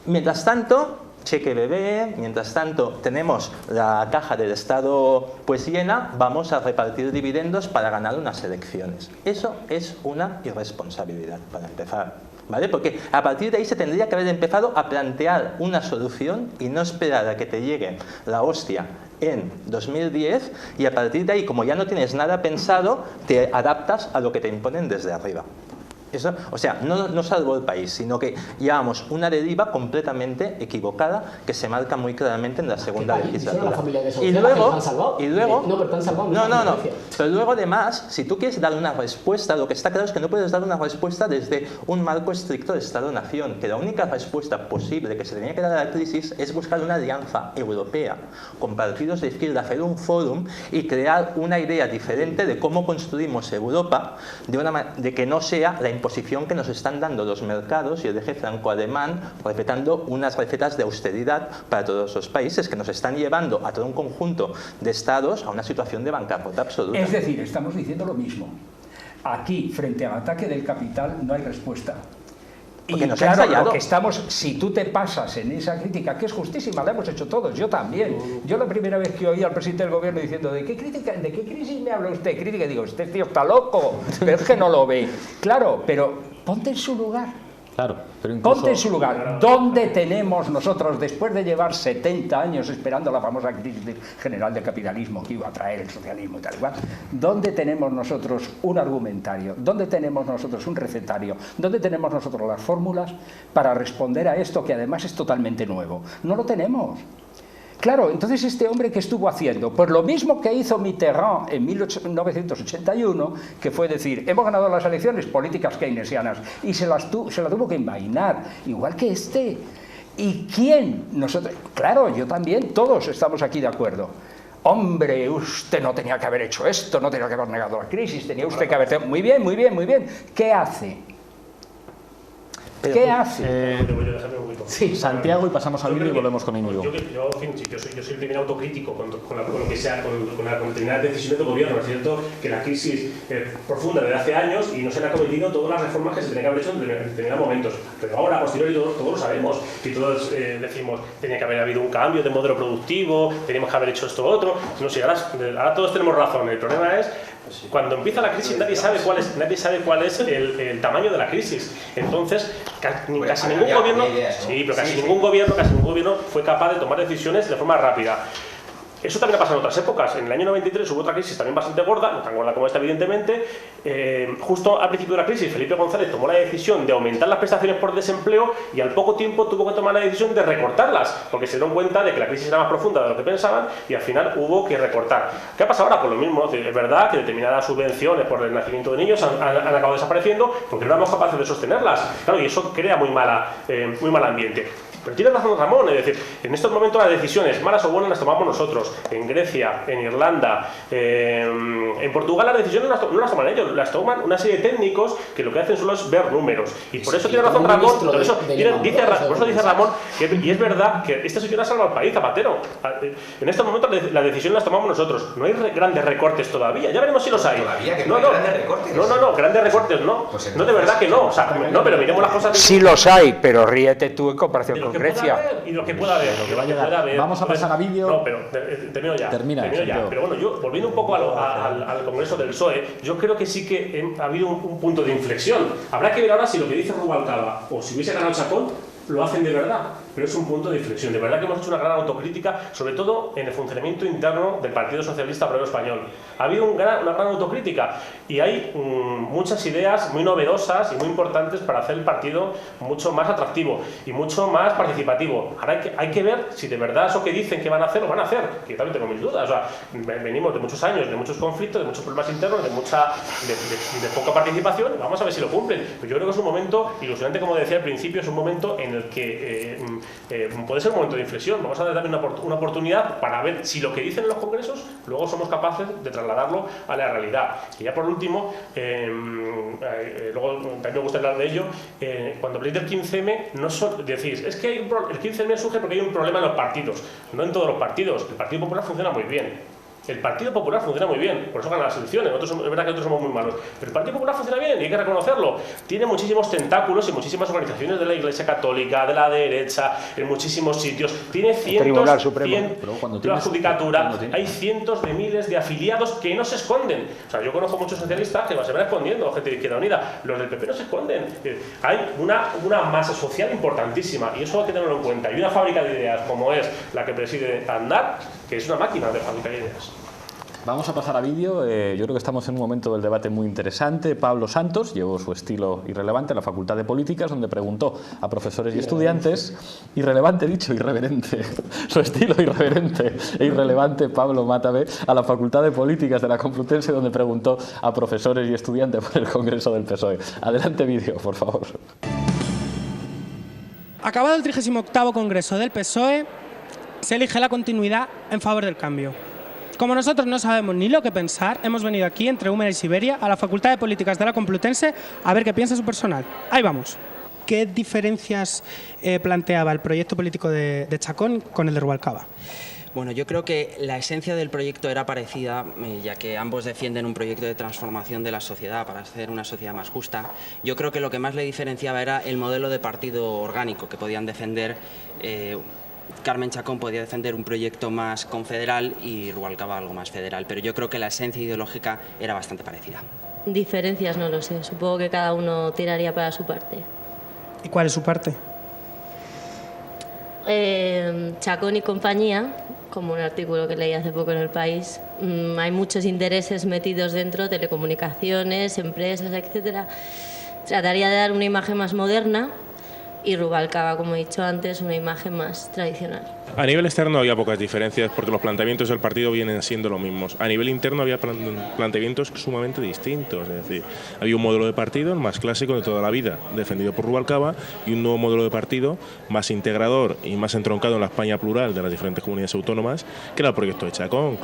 Mientras tanto, cheque bebé, mientras tanto tenemos la caja del Estado pues llena, vamos a repartir dividendos para ganar unas elecciones. Eso es una irresponsabilidad, para empezar. ¿Vale? Porque a partir de ahí se tendría que haber empezado a plantear una solución y no esperar a que te llegue la hostia en 2010 y a partir de ahí, como ya no tienes nada pensado, te adaptas a lo que te imponen desde arriba. Eso, o sea, no salvó el país, sino que llevamos una deriva completamente equivocada que se marca muy claramente en la segunda legislatura. Y luego, pero luego además, si tú quieres dar una respuesta, lo que está claro es que no puedes dar una respuesta desde un marco estricto de Estado-Nación, que la única respuesta posible que se tenía que dar a la crisis es buscar una alianza europea con partidos de izquierda, hacer un fórum y crear una idea diferente de cómo construimos Europa de que no sea la imposición que nos están dando los mercados y el eje franco-alemán, respetando unas recetas de austeridad para todos los países que nos están llevando a todo un conjunto de estados a una situación de bancarrota absoluta. Es decir, estamos diciendo lo mismo. Aquí, frente al ataque del capital, no hay respuesta. Y claro, lo que estamos, si tú te pasas en esa crítica, que es justísima, la hemos hecho todos, yo también. Yo la primera vez que oí al presidente del gobierno diciendo, ¿de qué crisis me habla usted? Crítica, digo, este tío está loco, pero es que no lo ve. Claro, pero ponte en su lugar. Claro, pero incluso... Ponte en su lugar. ¿Dónde tenemos nosotros, después de llevar 70 años esperando la famosa crisis general del capitalismo que iba a traer el socialismo y tal igual, dónde tenemos nosotros un argumentario? ¿Dónde tenemos nosotros un recetario? ¿Dónde tenemos nosotros las fórmulas para responder a esto que además es totalmente nuevo? No lo tenemos. Claro, entonces este hombre ¿qué estuvo haciendo? Pues lo mismo que hizo Mitterrand en 1981, que fue decir, hemos ganado las elecciones, políticas keynesianas, y se la tuvo que envainar, igual que este. ¿Y quién? Nosotros, claro, yo también, todos estamos aquí de acuerdo. Hombre, usted no tenía que haber hecho esto, no tenía que haber negado la crisis, tenía usted que haber... Muy bien, muy bien, muy bien. ¿Qué hace? ¿Qué hace? Sí, Santiago, y pasamos a vídeo y volvemos con Íñigo. Yo soy el primer autocrítico con lo que sea, con determinadas decisiones del gobierno. Es cierto que la crisis es profunda desde hace años y no se han cometido todas las reformas que se tenían que haber hecho en determinados momentos. Pero ahora, a posteriori, todos lo sabemos. Y todos decimos, tenía que haber habido un cambio de modelo productivo, teníamos que haber hecho esto u otro. No sé, ahora todos tenemos razón. El problema es cuando empieza la crisis nadie sabe cuál es el tamaño de la crisis. Entonces casi ningún gobierno fue capaz de tomar decisiones de forma rápida. Eso también ha pasado en otras épocas. En el año 93 hubo otra crisis también bastante gorda, no tan gorda como esta evidentemente. Justo al principio de la crisis Felipe González tomó la decisión de aumentar las prestaciones por desempleo y al poco tiempo tuvo que tomar la decisión de recortarlas, porque se dieron cuenta de que la crisis era más profunda de lo que pensaban y al final hubo que recortar. ¿Qué ha pasado ahora? Pues lo mismo, es verdad que determinadas subvenciones por el nacimiento de niños han acabado desapareciendo porque no éramos capaces de sostenerlas. Claro, y eso crea muy mal ambiente. Pero tiene razón Ramón, es decir, en estos momentos las decisiones, malas o buenas, las tomamos nosotros. En Grecia, en Irlanda, en Portugal las decisiones no las toman ellos, las toman una serie de técnicos que lo que hacen solo es ver números. Y por eso tiene razón Ramón, por eso dice Ramón, y es verdad que esta señora salva al país, Zapatero. En estos momentos las decisiones las tomamos nosotros. No hay grandes recortes todavía, ya veremos si los hay. Grandes recortes no. Pues no, de verdad que no. O sea, no, pero miremos las cosas. Sí los hay, pero ríete tú en comparación con Grecia. Y lo que pueda haber, Vamos a pasar a vídeo. No, pero termino ya. Termina ya. Pero bueno, yo volviendo un poco al Congreso del PSOE, yo creo que sí que ha habido un punto de inflexión. Habrá que ver ahora si lo que dice Rubalcaba o si hubiese ganado Chacón lo hacen de verdad, pero es un punto de inflexión. De verdad que hemos hecho una gran autocrítica, sobre todo en el funcionamiento interno del Partido Socialista Obrero Español. Ha habido una gran autocrítica y hay muchas ideas muy novedosas y muy importantes para hacer el partido mucho más atractivo y mucho más participativo. Ahora hay que ver si de verdad eso que dicen que van a hacer, lo van a hacer, que yo también tengo mis dudas. O sea, venimos de muchos años, de muchos conflictos, de muchos problemas internos, de poca participación, y vamos a ver si lo cumplen. Pero yo creo que es un momento ilusionante, como decía al principio, es un momento en el que puede ser un momento de inflexión. Vamos a dar también una oportunidad para ver si lo que dicen en los congresos luego somos capaces de trasladarlo a la realidad. Y ya por último, luego también me gusta hablar de ello, cuando habléis del 15M, decís, es que el 15M surge porque hay un problema en los partidos. No en todos los partidos. El Partido Popular funciona muy bien. El Partido Popular funciona muy bien, por eso ganan las elecciones. Es verdad que nosotros somos muy malos, pero el Partido Popular funciona bien y hay que reconocerlo. Tiene muchísimos tentáculos y muchísimas organizaciones de la Iglesia Católica, de la derecha, en muchísimos sitios. Tiene cientos de la Judicatura, hay cientos de miles de afiliados que no se esconden. O sea, yo conozco muchos socialistas que se van escondiendo, gente de Izquierda Unida. Los del PP no se esconden. Hay una masa social importantísima y eso hay que tenerlo en cuenta. Y una fábrica de ideas como es la que preside Aznar, que es una máquina de fábrica de ideas. Vamos a pasar a vídeo. Yo creo que estamos en un momento del debate muy interesante. Pablo Santos llevó su estilo irrelevante en la Facultad de Políticas, donde preguntó a profesores y estudiantes, irrelevante dicho, irreverente, su estilo irreverente e irrelevante, Pablo Mátame, a la Facultad de Políticas de la Complutense, donde preguntó a profesores y estudiantes por el Congreso del PSOE. Adelante vídeo, por favor. Acabado el 38º Congreso del PSOE, se elige la continuidad en favor del cambio. Como nosotros no sabemos ni lo que pensar, hemos venido aquí, entre Úmera y Siberia, a la Facultad de Políticas de la Complutense, a ver qué piensa su personal. Ahí vamos. ¿Qué diferencias planteaba el proyecto político de Chacón con el de Rubalcaba? Bueno, yo creo que la esencia del proyecto era parecida, ya que ambos defienden un proyecto de transformación de la sociedad para hacer una sociedad más justa. Yo creo que lo que más le diferenciaba era el modelo de partido orgánico que podían defender. Carmen Chacón podía defender un proyecto más confederal y Rubalcaba algo más federal, pero yo creo que la esencia ideológica era bastante parecida. Diferencias no lo sé, supongo que cada uno tiraría para su parte. ¿Y cuál es su parte? Chacón y compañía, como un artículo que leí hace poco en El País, hay muchos intereses metidos dentro, telecomunicaciones, empresas, etcétera. Trataría de dar una imagen más moderna y Rubalcaba, como he dicho antes, una imagen más tradicional. A nivel externo había pocas diferencias porque los planteamientos del partido vienen siendo los mismos. A nivel interno había planteamientos sumamente distintos, es decir, había un modelo de partido más clásico de toda la vida, defendido por Rubalcaba, y un nuevo modelo de partido más integrador y más entroncado en la España plural de las diferentes comunidades autónomas, que era el proyecto de Chacón.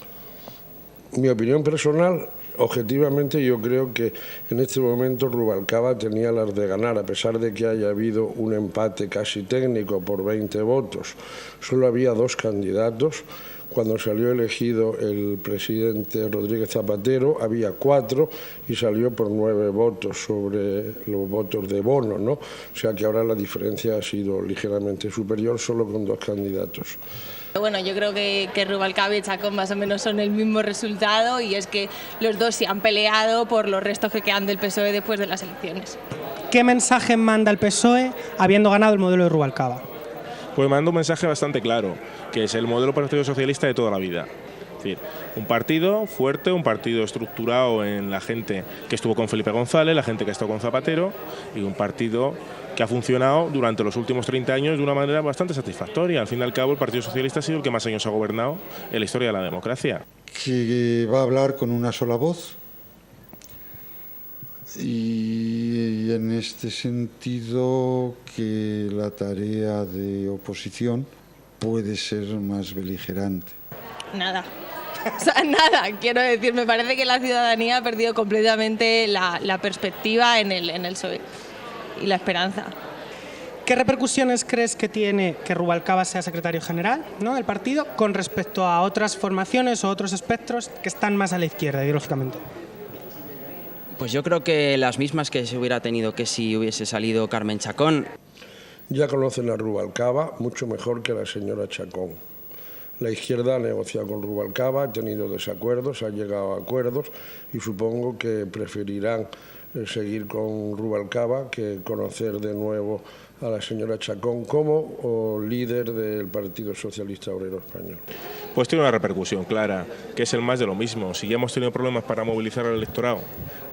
Mi opinión personal, objetivamente, yo creo que en este momento Rubalcaba tenía las de ganar, a pesar de que haya habido un empate casi técnico por 20 votos. Solo había 2 candidatos. Cuando salió elegido el presidente Rodríguez Zapatero había 4 y salió por 9 votos sobre los votos de Bono, ¿no? O sea que ahora la diferencia ha sido ligeramente superior, solo con 2 candidatos. Bueno, yo creo que Rubalcaba y Chacón más o menos son el mismo resultado, y es que los dos se han peleado por los restos que quedan del PSOE después de las elecciones. ¿Qué mensaje manda el PSOE habiendo ganado el modelo de Rubalcaba? Pues manda un mensaje bastante claro, que es el modelo Partido Socialista de toda la vida. Es decir, un partido fuerte, un partido estructurado en la gente que estuvo con Felipe González, la gente que ha estado con Zapatero, y un partido que ha funcionado durante los últimos 30 años de una manera bastante satisfactoria. Al fin y al cabo, el Partido Socialista ha sido el que más años ha gobernado en la historia de la democracia. Que va a hablar con una sola voz, y en este sentido que la tarea de oposición puede ser más beligerante. Nada. O sea, nada, quiero decir, me parece que la ciudadanía ha perdido completamente la perspectiva en el PSOE y la esperanza. ¿Qué repercusiones crees que tiene que Rubalcaba sea secretario general, ¿no?, del partido con respecto a otras formaciones o otros espectros que están más a la izquierda ideológicamente? Pues yo creo que las mismas que se hubiera tenido que si hubiese salido Carmen Chacón. Ya conocen a Rubalcaba mucho mejor que a la señora Chacón. La izquierda ha negociado con Rubalcaba, ha tenido desacuerdos, ha llegado a acuerdos, y supongo que preferirán seguir con Rubalcaba que conocer de nuevo a la señora Chacón como líder del Partido Socialista Obrero Español. Pues tiene una repercusión clara, que es el más de lo mismo. Si ya hemos tenido problemas para movilizar al electorado,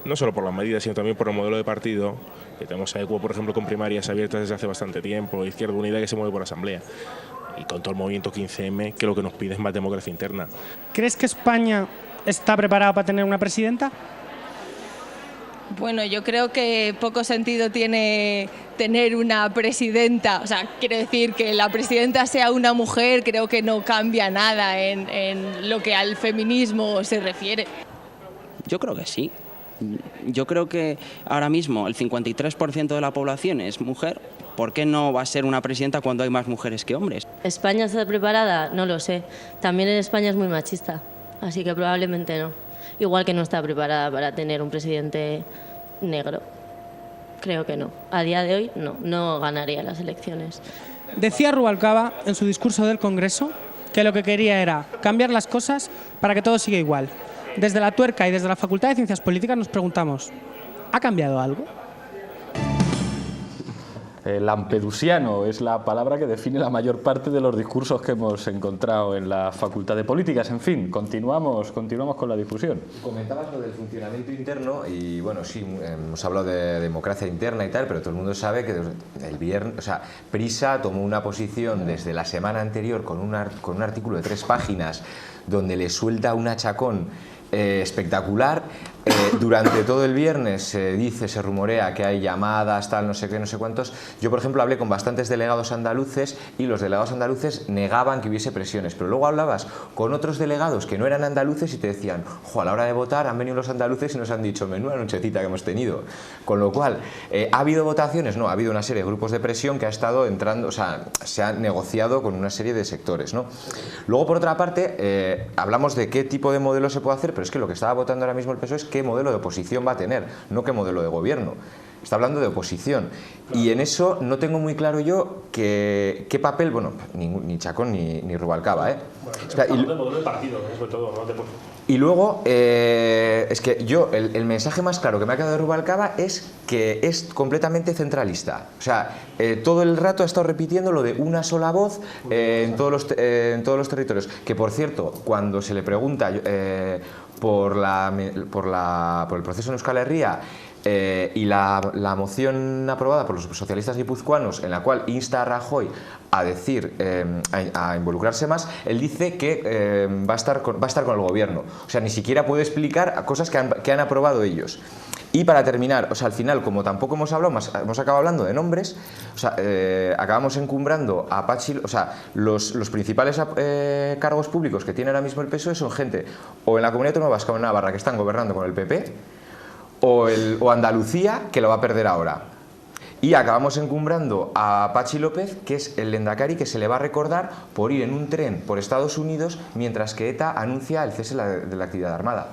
no solo por las medidas, sino también por el modelo de partido, que tenemos a ECUO, por ejemplo, con primarias abiertas desde hace bastante tiempo, Izquierda Unida que se mueve por asamblea, y con todo el movimiento 15M, que lo que nos pide es más democracia interna. ¿Crees que España está preparada para tener una presidenta? Bueno, yo creo que poco sentido tiene tener una presidenta, o sea, quiero decir que la presidenta sea una mujer, creo que no cambia nada en lo que al feminismo se refiere. Yo creo que sí. Yo creo que ahora mismo el 53% de la población es mujer. ¿Por qué no va a ser una presidenta cuando hay más mujeres que hombres? ¿España está preparada? No lo sé. También en España es muy machista, así que probablemente no. Igual que no está preparada para tener un presidente negro. Creo que no. A día de hoy no ganaría las elecciones. Decía Rubalcaba en su discurso del Congreso que lo que quería era cambiar las cosas para que todo siga igual. Desde La Tuerca y desde la Facultad de Ciencias Políticas nos preguntamos, ¿ha cambiado algo? Lampedusiano es la palabra que define la mayor parte de los discursos que hemos encontrado en la Facultad de Políticas. En fin, continuamos con la difusión. Comentabas lo del funcionamiento interno y bueno, sí, hemos hablado de democracia interna y tal, pero todo el mundo sabe que el viernes, o sea, Prisa tomó una posición desde la semana anterior con un artículo de 3 páginas donde le suelta una Chacón espectacular, Durante todo el viernes se dice, se rumorea que hay llamadas, tal, no sé qué, no sé cuántos. Yo, por ejemplo, hablé con bastantes delegados andaluces y los delegados andaluces negaban que hubiese presiones, pero luego hablabas con otros delegados que no eran andaluces y te decían, jo, a la hora de votar han venido los andaluces y nos han dicho, menuda nochecita que hemos tenido. Con lo cual, ¿ha habido votaciones? No, ha habido una serie de grupos de presión que ha estado entrando, o sea, se ha negociado con una serie de sectores, ¿no? Luego, por otra parte, hablamos de qué tipo de modelo se puede hacer, pero es que lo que estaba votando ahora mismo el PSOE es qué modelo de oposición va a tener, no qué modelo de gobierno. Está hablando de oposición. Y en eso no tengo muy claro yo qué papel, bueno, ni Chacón ni Rubalcaba, ¿eh? Bueno, o sea, el modelo de partido, sobre todo, ¿no? Y luego, es que yo, el mensaje más claro que me ha quedado de Rubalcaba es que es completamente centralista. O sea, todo el rato ha estado repitiendo lo de una sola voz en todos los territorios. Que, por cierto, cuando se le pregunta por el proceso en Euskal Herria y la moción aprobada por los socialistas guipuzcoanos en la cual insta a Rajoy a decir, a involucrarse más, él dice que va a estar con el gobierno. O sea, ni siquiera puede explicar cosas que han aprobado ellos. Y para terminar, o sea, al final, como tampoco hemos hablado, hemos acabado hablando de nombres, o sea, acabamos encumbrando a Pachi, o sea, los principales cargos públicos que tiene ahora mismo el PSOE son gente o en la Comunidad Autónoma Vasca o en Navarra que están gobernando con el PP, o Andalucía, que lo va a perder ahora. Y acabamos encumbrando a Pachi López, que es el lehendakari que se le va a recordar por ir en un tren por Estados Unidos mientras que ETA anuncia el cese de la actividad armada.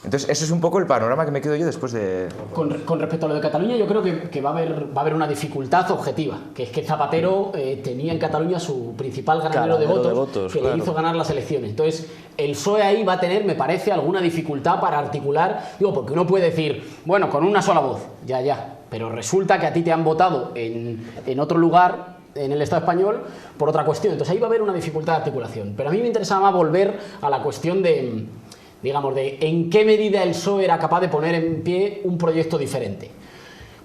Entonces, ese es un poco el panorama que me quedo yo después de... Con respecto a lo de Cataluña, yo creo que va a haber una dificultad objetiva, que es que Zapatero tenía en Cataluña su principal ganadero de votos que le hizo ganar las elecciones. Entonces, el PSOE ahí va a tener, me parece, alguna dificultad para articular, digo, porque uno puede decir, bueno, con una sola voz, ya, pero resulta que a ti te han votado en otro lugar, en el Estado español, por otra cuestión. Entonces, ahí va a haber una dificultad de articulación. Pero a mí me interesaba más volver a la cuestión de, digamos, de en qué medida el PSOE era capaz de poner en pie un proyecto diferente.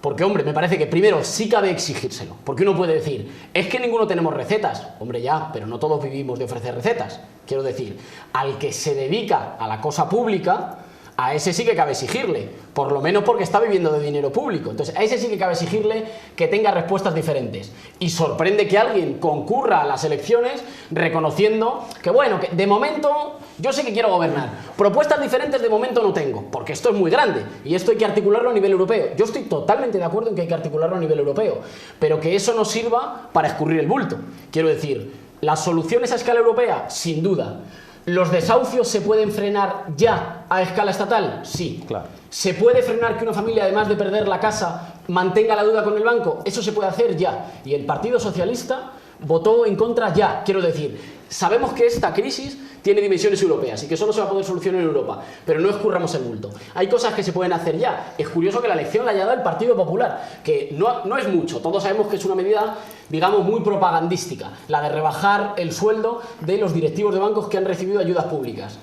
Porque, hombre, me parece que primero sí cabe exigírselo. Porque uno puede decir, es que ninguno tenemos recetas. Hombre, ya, pero no todos vivimos de ofrecer recetas. Quiero decir, al que se dedica a la cosa pública, a ese sí que cabe exigirle, por lo menos porque está viviendo de dinero público. Entonces, a ese sí que cabe exigirle que tenga respuestas diferentes. Y sorprende que alguien concurra a las elecciones reconociendo que, bueno, que de momento yo sé que quiero gobernar. Propuestas diferentes de momento no tengo, porque esto es muy grande y esto hay que articularlo a nivel europeo. Yo estoy totalmente de acuerdo en que hay que articularlo a nivel europeo, pero que eso no sirva para escurrir el bulto. Quiero decir, las soluciones a escala europea, sin duda. ¿Los desahucios se pueden frenar ya a escala estatal? Sí. Claro. ¿Se puede frenar que una familia, además de perder la casa, mantenga la deuda con el banco? Eso se puede hacer ya. Y el Partido Socialista votó en contra ya. Quiero decir, sabemos que esta crisis tiene dimensiones europeas y que solo se va a poder solucionar en Europa, pero no escurramos el bulto. Hay cosas que se pueden hacer ya. Es curioso que la elección la haya dado el Partido Popular, que no es mucho. Todos sabemos que es una medida, digamos, muy propagandística, la de rebajar el sueldo de los directivos de bancos que han recibido ayudas públicas.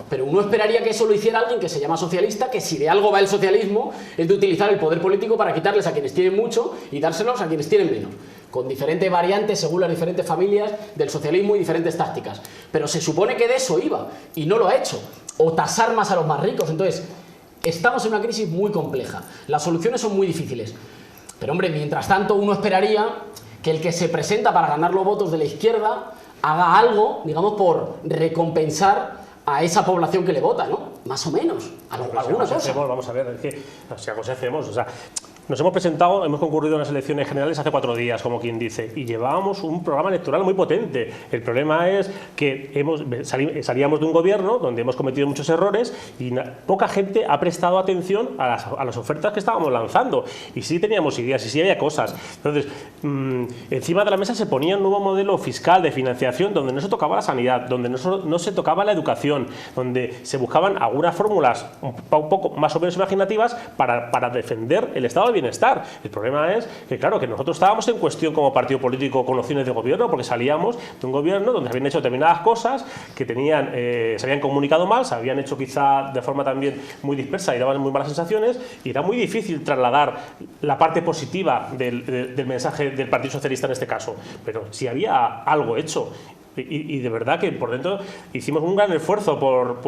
Pero uno esperaría que eso lo hiciera alguien que se llama socialista, que si de algo va el socialismo es de utilizar el poder político para quitarles a quienes tienen mucho y dárselos a quienes tienen menos, con diferentes variantes según las diferentes familias del socialismo y diferentes tácticas. Pero se supone que de eso iba y no lo ha hecho, o tasar más a los más ricos. Entonces, estamos en una crisis muy compleja, las soluciones son muy difíciles, pero hombre, mientras tanto uno esperaría que el que se presenta para ganar los votos de la izquierda haga algo, digamos, por recompensar a esa población que le vota, ¿no? Más o menos, alguna cosa. Vamos a ver, es que si aconsejemos, o sea, nos hemos presentado, hemos concurrido en las elecciones generales hace 4 días, como quien dice, y llevábamos un programa electoral muy potente. El problema es que salíamos de un gobierno donde hemos cometido muchos errores y poca gente ha prestado atención a las ofertas que estábamos lanzando. Y sí teníamos ideas y sí había cosas. Entonces, encima de la mesa se ponía un nuevo modelo fiscal de financiación donde no se tocaba la sanidad, donde no se tocaba la educación, donde se buscaban algunas fórmulas un poco más o menos imaginativas para defender el estado de bienestar. El problema es que, claro, que nosotros estábamos en cuestión como partido político con opciones de gobierno, porque salíamos de un gobierno donde se habían hecho determinadas cosas que se habían comunicado mal, se habían hecho quizá de forma también muy dispersa y daban muy malas sensaciones, y era muy difícil trasladar la parte positiva del mensaje del Partido Socialista en este caso. Pero si había algo hecho, Y de verdad que por dentro hicimos un gran esfuerzo por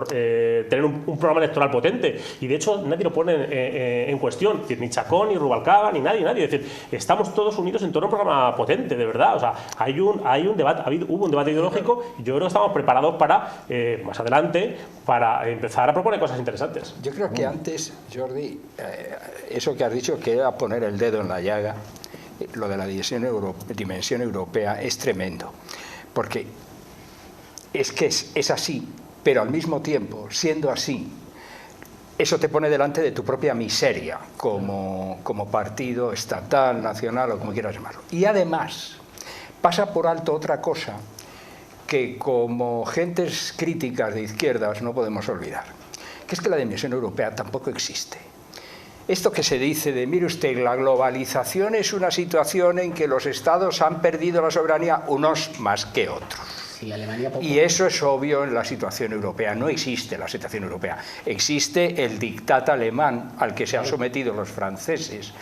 tener un programa electoral potente, y de hecho nadie lo pone en cuestión, es decir, ni Chacón, ni Rubalcaba, ni nadie, es decir, estamos todos unidos en torno a un programa potente, de verdad. O sea, hubo un debate ideológico, y yo creo que estamos preparados para, más adelante, para empezar a proponer cosas interesantes. Yo creo que antes, Jordi, eso que has dicho, que era poner el dedo en la llaga, lo de la dimensión europea es tremendo, porque es que es así, pero al mismo tiempo, siendo así, eso te pone delante de tu propia miseria como partido estatal, nacional o como quieras llamarlo. Y además pasa por alto otra cosa que como gentes críticas de izquierdas no podemos olvidar, que es que la dimensión europea tampoco existe. Esto que se dice de, mire usted, la globalización es una situación en que los estados han perdido la soberanía, unos más que otros. Y eso es obvio en la situación europea. No existe la situación europea. Existe el diktat alemán al que se han sometido los franceses,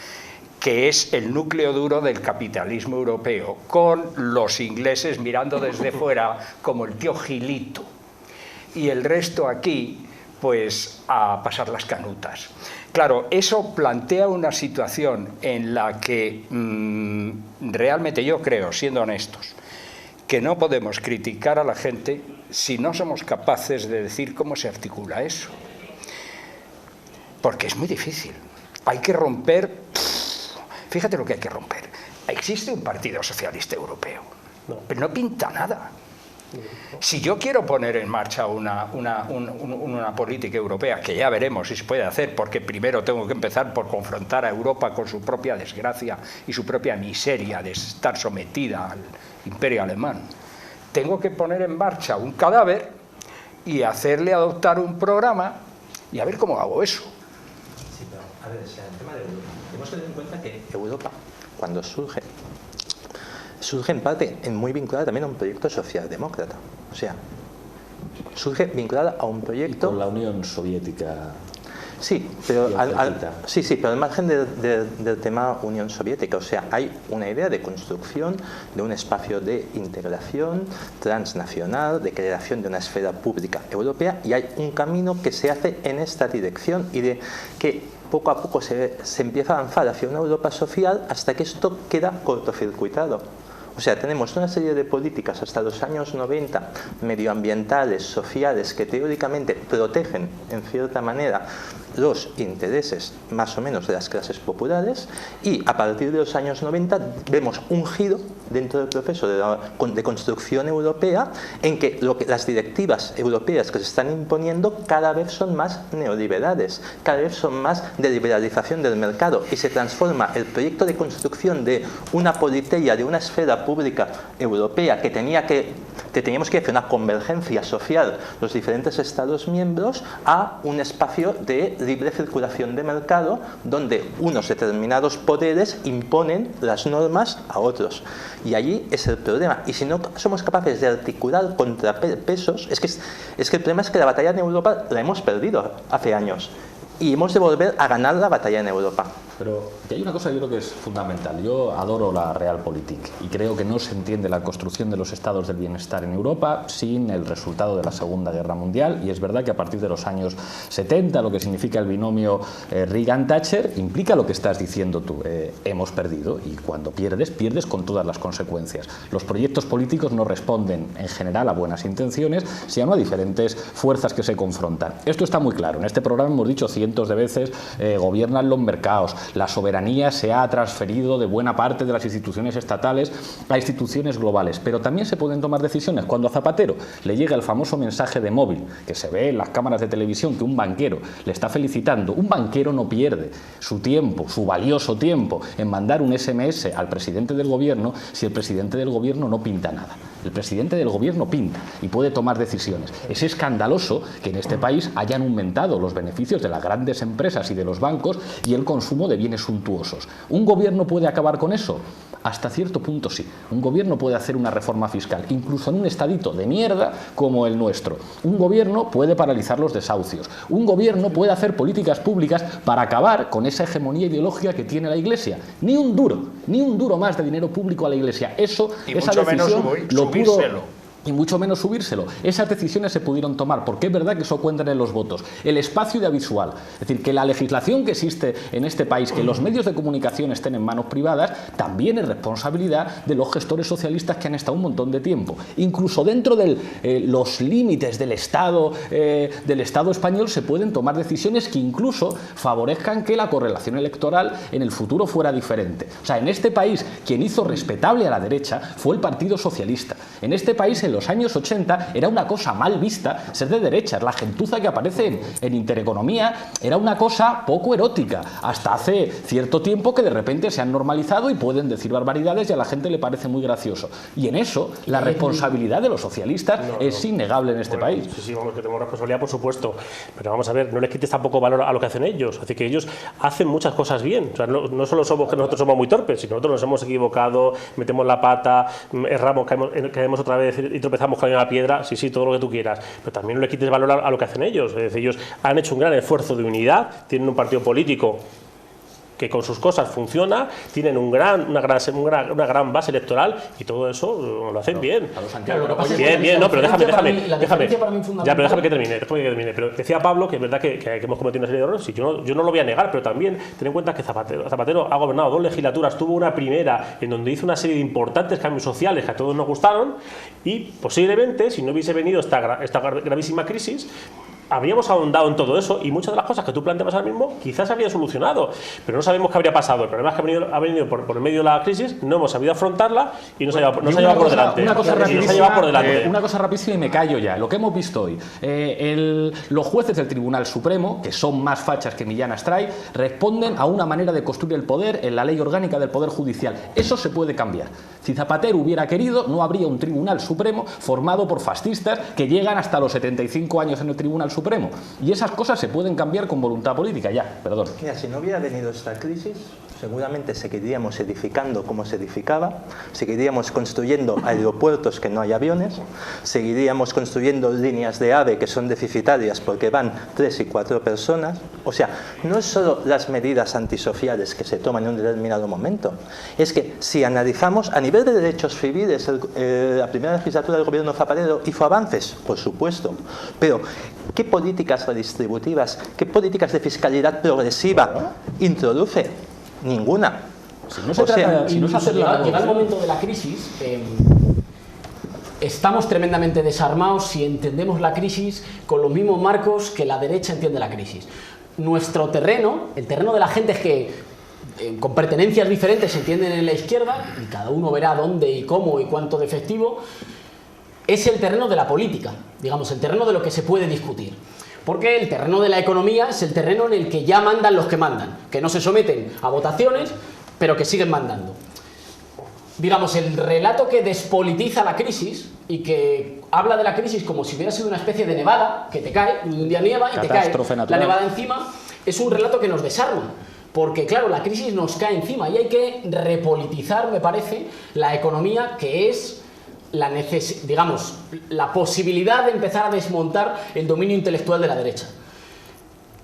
que es el núcleo duro del capitalismo europeo, con los ingleses mirando desde fuera como el tío Gilito. Y el resto aquí, pues, a pasar las canutas. Claro, eso plantea una situación en la que realmente yo creo, siendo honestos, que no podemos criticar a la gente si no somos capaces de decir cómo se articula eso. Porque es muy difícil. Hay que romper... Fíjate lo que hay que romper. Existe un Partido Socialista Europeo, pero no pinta nada. Si yo quiero poner en marcha una política europea, que ya veremos si se puede hacer, porque primero tengo que empezar por confrontar a Europa con su propia desgracia y su propia miseria de estar sometida al imperio alemán, tengo que poner en marcha un cadáver y hacerle adoptar un programa y a ver cómo hago eso. Sí, pero a ver, en el tema de Europa, tenemos que tener en cuenta que Europa, cuando surge en parte muy vinculada también a un proyecto socialdemócrata. O sea, surge vinculada a un proyecto... Y con la Unión Soviética. Sí, pero pero al margen del tema Unión Soviética, o sea, hay una idea de construcción de un espacio de integración transnacional, de creación de una esfera pública europea, y hay un camino que se hace en esta dirección y de que poco a poco se empieza a avanzar hacia una Europa social hasta que esto queda cortocircuitado. O sea, tenemos una serie de políticas hasta los años 90, medioambientales, sociales, que teóricamente protegen, en cierta manera, los intereses más o menos de las clases populares, y a partir de los años 90 vemos un giro dentro del proceso de construcción europea en que las directivas europeas que se están imponiendo cada vez son más neoliberales, cada vez son más de liberalización del mercado, y se transforma el proyecto de construcción de una politeia, de una esfera pública europea que teníamos que hacer una convergencia social los diferentes estados miembros, a un espacio de libre circulación de mercado donde unos determinados poderes imponen las normas a otros. Y allí es el problema. Y si no somos capaces de articular contrapesos, es que el problema es que la batalla en Europa la hemos perdido hace años. Y hemos de volver a ganar la batalla en Europa. Pero que hay una cosa que yo creo que es fundamental. Yo adoro la Realpolitik y creo que no se entiende la construcción de los estados del bienestar en Europa sin el resultado de la Segunda Guerra Mundial. Y es verdad que a partir de los años 70, lo que significa el binomio Reagan-Thatcher, implica lo que estás diciendo tú. Hemos perdido, y cuando pierdes con todas las consecuencias. Los proyectos políticos no responden en general a buenas intenciones, sino a diferentes fuerzas que se confrontan. Esto está muy claro. En este programa hemos dicho cientos de veces, gobiernan los mercados. La soberanía se ha transferido de buena parte de las instituciones estatales a instituciones globales, pero también se pueden tomar decisiones. Cuando a Zapatero le llega el famoso mensaje de móvil, que se ve en las cámaras de televisión, que un banquero le está felicitando, un banquero no pierde su tiempo, su valioso tiempo, en mandar un SMS al presidente del gobierno si el presidente del gobierno no pinta nada. El presidente del gobierno pinta y puede tomar decisiones. Es escandaloso que en este país hayan aumentado los beneficios de las grandes empresas y de los bancos y el consumo de bienes suntuosos. ¿Un gobierno puede acabar con eso? Hasta cierto punto sí. Un gobierno puede hacer una reforma fiscal, incluso en un estadito de mierda como el nuestro. Un gobierno puede paralizar los desahucios. Un gobierno puede hacer políticas públicas para acabar con esa hegemonía ideológica que tiene la Iglesia. Ni un duro más de dinero público a la Iglesia. Esa decisión lo pudo... Y mucho menos subírselo. Esas decisiones se pudieron tomar, porque es verdad que eso cuenta en los votos. El espacio audiovisual, es decir, que la legislación que existe en este país, que los medios de comunicación estén en manos privadas, también es responsabilidad de los gestores socialistas que han estado un montón de tiempo. Incluso dentro de los límites del Estado español se pueden tomar decisiones que incluso favorezcan que la correlación electoral en el futuro fuera diferente. O sea, en este país quien hizo respetable a la derecha fue el Partido Socialista. En este país en los años 80 era una cosa mal vista ser de derechas. La gentuza que aparece en Intereconomía era una cosa poco erótica, hasta hace cierto tiempo que de repente se han normalizado y pueden decir barbaridades y a la gente le parece muy gracioso. Y en eso la responsabilidad de los socialistas es innegable en este país. Sí, vamos, que tenemos responsabilidad, por supuesto, pero vamos a ver, no les quites tampoco valor a lo que hacen ellos. Así que ellos hacen muchas cosas bien. O sea, no solo somos que nosotros somos muy torpes, sino nosotros nos hemos equivocado, metemos la pata, erramos, caemos otra vez y tropezamos con la piedra, sí, todo lo que tú quieras, pero también no le quites valor a lo que hacen ellos. Es decir, ellos han hecho un gran esfuerzo de unidad, tienen un partido político que con sus cosas funciona, tienen una gran base electoral y todo eso lo hacen bien. Bien, no, pero déjame que termine. Pero decía Pablo que es verdad que hemos cometido una serie de errores, y yo no lo voy a negar, pero también ten en cuenta que Zapatero ha gobernado 2 legislaturas, tuvo una primera en donde hizo una serie de importantes cambios sociales que a todos nos gustaron, y posiblemente, si no hubiese venido esta gravísima crisis, habríamos ahondado en todo eso y muchas de las cosas que tú planteabas ahora mismo quizás se habrían solucionado, pero no sabemos qué habría pasado. El problema es que ha venido por el medio de la crisis, no hemos sabido afrontarla y nos ha llevado por delante. Una cosa rapidísima y me callo ya. Lo que hemos visto hoy, los jueces del Tribunal Supremo, que son más fachas que Millán Astray, responden a una manera de construir el poder en la ley orgánica del Poder Judicial. Eso se puede cambiar. Si Zapatero hubiera querido, no habría un Tribunal Supremo formado por fascistas que llegan hasta los 75 años en el Tribunal Supremo. Y esas cosas se pueden cambiar con voluntad política. Perdón. Mira, si no hubiera venido esta crisis, seguramente seguiríamos edificando como se edificaba, seguiríamos construyendo aeropuertos que no hay aviones, seguiríamos construyendo líneas de AVE que son deficitarias porque van 3 y 4 personas. O sea, no es solo las medidas antisociales que se toman en un determinado momento, es que si analizamos a nivel de derechos civiles, la primera legislatura del gobierno Zapatero hizo avances, por supuesto, pero ¿qué políticas redistributivas, qué políticas de fiscalidad progresiva introduce? Ninguna. Llega el momento de la crisis, estamos tremendamente desarmados si entendemos la crisis con los mismos marcos que la derecha entiende la crisis. Nuestro terreno, el terreno de la gente es que con pertenencias diferentes se entienden en la izquierda, y cada uno verá dónde y cómo y cuánto de efectivo, es el terreno de la política, digamos, el terreno de lo que se puede discutir. Porque el terreno de la economía es el terreno en el que ya mandan los que mandan, que no se someten a votaciones, pero que siguen mandando. Digamos, el relato que despolitiza la crisis y que habla de la crisis como si hubiera sido una especie de nevada, que te cae, un día nieva y te cae la nevada encima, es un relato que nos desarma. Porque, claro, la crisis nos cae encima y hay que repolitizar, me parece, la economía, que es la posibilidad de empezar a desmontar el dominio intelectual de la derecha.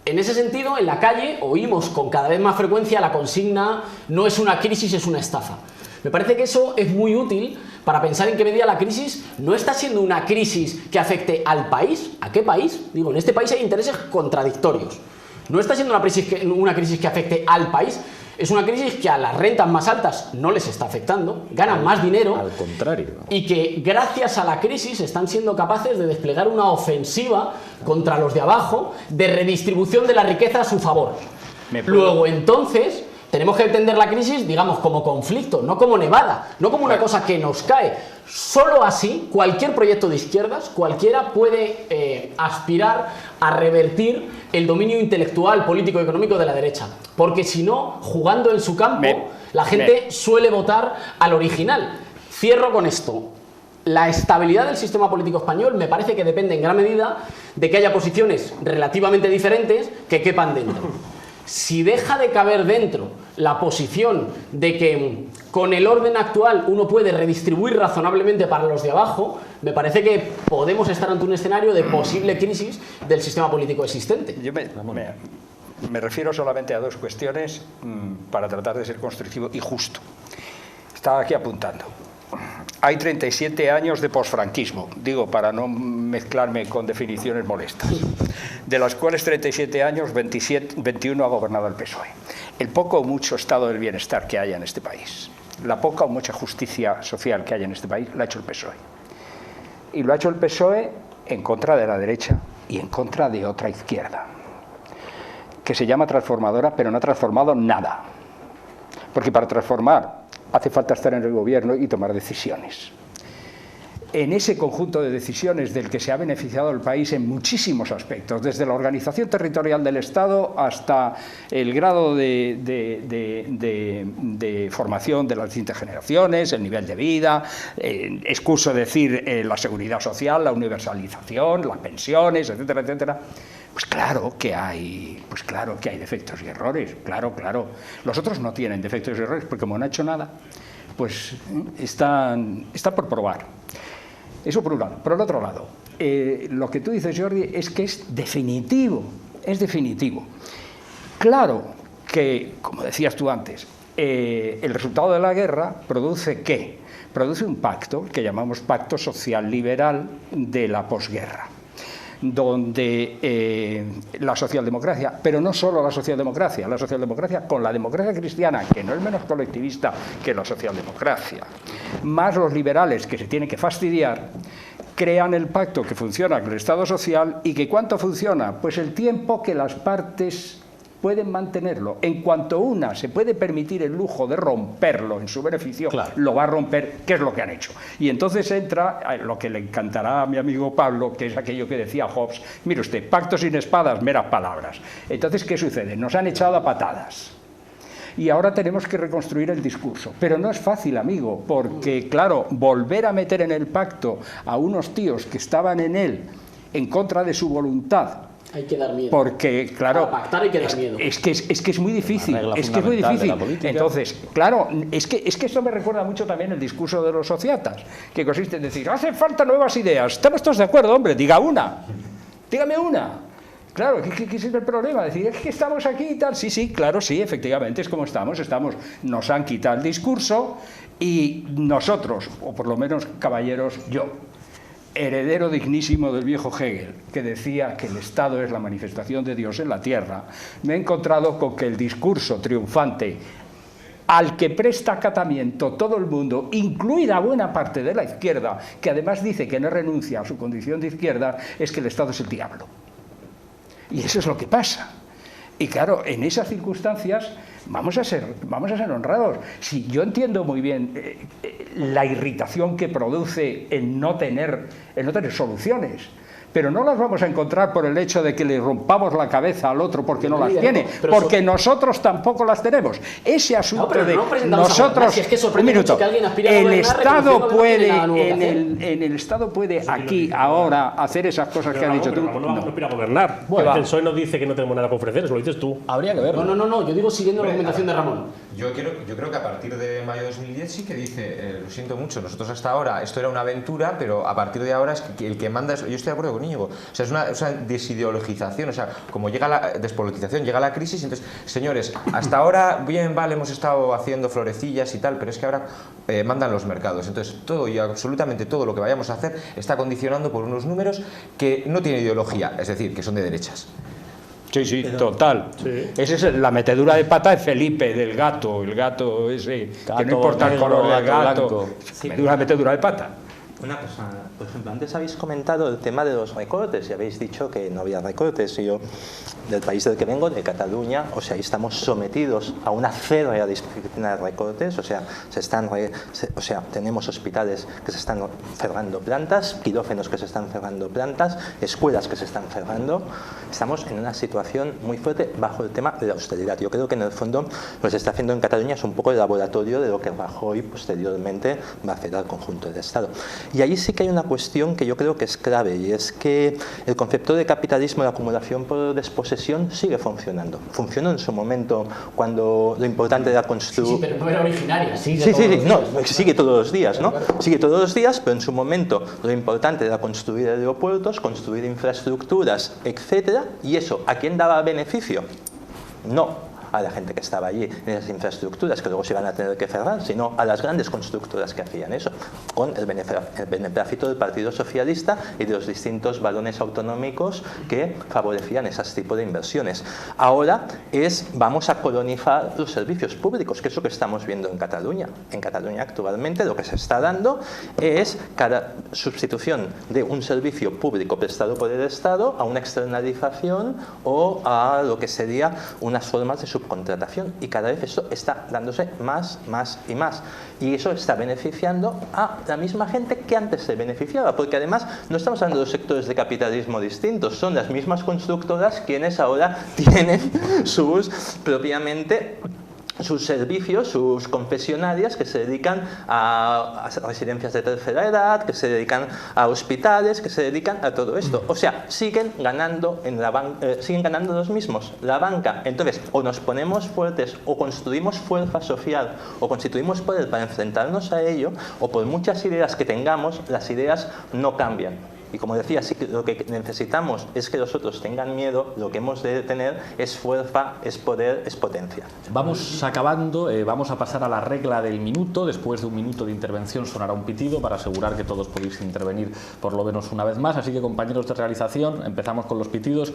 En ese sentido, en la calle oímos con cada vez más frecuencia la consigna "no es una crisis, es una estafa". Me parece que eso es muy útil para pensar en qué medida la crisis no está siendo una crisis que afecte al país. ¿A qué país? Digo, en este país hay intereses contradictorios. No está siendo una crisis que afecte al país. Es una crisis que a las rentas más altas no les está afectando, ganan más dinero. Al contrario. Y que gracias a la crisis están siendo capaces de desplegar una ofensiva contra los de abajo de redistribución de la riqueza a su favor. Luego, entonces, tenemos que entender la crisis, digamos, como conflicto, no como nevada, no como una cosa que nos cae. Solo así, cualquier proyecto de izquierdas, cualquiera puede aspirar a revertir el dominio intelectual, político y económico de la derecha. Porque si no, jugando en su campo, la gente suele votar al original. Cierro con esto. La estabilidad del sistema político español me parece que depende en gran medida de que haya posiciones relativamente diferentes que quepan dentro. Si deja de caber dentro la posición de que con el orden actual uno puede redistribuir razonablemente para los de abajo, me parece que podemos estar ante un escenario de posible crisis del sistema político existente. Yo me refiero solamente a dos cuestiones para tratar de ser constructivo y justo. Estaba aquí apuntando. Hay 37 años de posfranquismo, digo, para no mezclarme con definiciones molestas, de los cuales 37 años, 21 ha gobernado el PSOE. El poco o mucho estado del bienestar que haya en este país, la poca o mucha justicia social que haya en este país, la ha hecho el PSOE. Y lo ha hecho el PSOE en contra de la derecha y en contra de otra izquierda, que se llama transformadora, pero no ha transformado nada. Porque para transformar hace falta estar en el gobierno y tomar decisiones. En ese conjunto de decisiones del que se ha beneficiado el país en muchísimos aspectos, desde la organización territorial del Estado hasta el grado de formación de las distintas generaciones, el nivel de vida, excuso decir la seguridad social, la universalización, las pensiones, etcétera, etcétera. Pues claro que hay defectos y errores, claro. Los otros no tienen defectos y errores porque como no han hecho nada, pues está por probar. Eso por un lado. Por el otro lado, lo que tú dices, Jordi, es que es definitivo. Claro que, como decías tú antes, el resultado de la guerra produce ¿qué? Produce un pacto que llamamos Pacto Social Liberal de la posguerra, donde la socialdemocracia, pero no solo la socialdemocracia con la democracia cristiana, que no es menos colectivista que la socialdemocracia, más los liberales que se tienen que fastidiar, crean el pacto que funciona con el Estado social y que ¿cuánto funciona? Pues el tiempo que las partes pueden mantenerlo. En cuanto una se puede permitir el lujo de romperlo en su beneficio, claro, lo va a romper, que es lo que han hecho. Y entonces entra lo que le encantará a mi amigo Pablo, que es aquello que decía Hobbes: mire usted, pacto sin espadas, meras palabras. Entonces, ¿qué sucede? Nos han echado a patadas. Y ahora tenemos que reconstruir el discurso. Pero no es fácil, amigo, porque, claro, volver a meter en el pacto a unos tíos que estaban en él en contra de su voluntad, hay que dar miedo. Porque, claro, para pactar hay que dar miedo. Es que es muy difícil. Entonces, claro, es que esto me recuerda mucho también el discurso de los sociatas, que consiste en decir: hacen falta nuevas ideas. Estamos todos de acuerdo, hombre, diga una. Dígame una. Claro, ¿qué es el problema? Decir, es que estamos aquí y tal. Sí, claro, sí, efectivamente, es como estamos. Nos han quitado el discurso y nosotros, o por lo menos caballeros, yo, heredero dignísimo del viejo Hegel, que decía que el Estado es la manifestación de Dios en la tierra, me he encontrado con que el discurso triunfante al que presta acatamiento todo el mundo, incluida buena parte de la izquierda, que además dice que no renuncia a su condición de izquierda, es que el Estado es el diablo. Y eso es lo que pasa. Y claro, en esas circunstancias vamos a ser honrados. Sí, yo entiendo muy bien la irritación que produce el no tener soluciones, pero no las vamos a encontrar por el hecho de que le rompamos la cabeza al otro porque no las tiene, porque nosotros tampoco las tenemos. Ese asunto de nosotros, un minuto, el Estado puede, en el Estado puede aquí, ahora, hacer esas cosas que has dicho tú. Ramón no aspira a gobernar. El PSOE nos dice que no tenemos nada que ofrecer, eso lo dices tú. Habría que verlo. No, yo digo siguiendo la argumentación de Ramón. Yo creo que a partir de mayo de 2010 sí que dice, lo siento mucho, nosotros hasta ahora esto era una aventura, pero a partir de ahora es que el que manda es, yo estoy de acuerdo con Íñigo, o sea, es una desideologización, o sea, como llega la despolitización, llega la crisis, entonces, señores, hasta ahora bien, vale, hemos estado haciendo florecillas y tal, pero es que ahora mandan los mercados, entonces todo y absolutamente todo lo que vayamos a hacer está condicionando por unos números que no tienen ideología, es decir, que son de derechas. Sí, total. Sí. Esa es la metedura de pata de Felipe, del gato, el gato ese, que no importa el color del gato, metedura de pata. Una cosa, por ejemplo, antes habéis comentado el tema de los recortes y habéis dicho que no había recortes. Y yo, del país del que vengo, de Cataluña, o sea, estamos sometidos a una férrea disciplina de recortes, o sea, tenemos hospitales que se están cerrando plantas, quirófanos que se están cerrando plantas, escuelas que se están cerrando. Estamos en una situación muy fuerte bajo el tema de la austeridad. Yo creo que en el fondo lo que se está haciendo en Cataluña es un poco el laboratorio de lo que Rajoy posteriormente va a hacer al conjunto del Estado. Y ahí sí que hay una cuestión que yo creo que es clave, y es que el concepto de capitalismo de acumulación por desposesión sigue funcionando. Funcionó en su momento cuando lo importante era construir... Sí, pero no era originaria, sigue todos los días, ¿no? Sigue todos los días, pero en su momento lo importante era construir aeropuertos, construir infraestructuras, etcétera, y eso, ¿a quién daba beneficio? No a la gente que estaba allí en esas infraestructuras que luego se iban a tener que cerrar, sino a las grandes constructoras que hacían eso, con el beneplácito del Partido Socialista y de los distintos balones autonómicos que favorecían ese tipo de inversiones. Ahora vamos a colonizar los servicios públicos, que es lo que estamos viendo en Cataluña. En Cataluña actualmente lo que se está dando es cada sustitución de un servicio público prestado por el Estado a una externalización o a lo que sería unas formas de subcontratación, y cada vez esto está dándose más y más, y eso está beneficiando a la misma gente que antes se beneficiaba, porque además no estamos hablando de dos sectores de capitalismo distintos, son las mismas constructoras quienes ahora tienen sus servicios, sus concesionarias que se dedican a residencias de tercera edad, que se dedican a hospitales, que se dedican a todo esto. O sea, siguen ganando los mismos, la banca. Entonces, o nos ponemos fuertes, o construimos fuerza social, o constituimos poder para enfrentarnos a ello, o por muchas ideas que tengamos, las ideas no cambian. Y como decía, sí que lo que necesitamos es que los otros tengan miedo, lo que hemos de tener es fuerza, es poder, es potencia. Vamos acabando, vamos a pasar a la regla del minuto. Después de un minuto de intervención sonará un pitido para asegurar que todos podéis intervenir por lo menos una vez más. Así que, compañeros de realización, empezamos con los pitidos.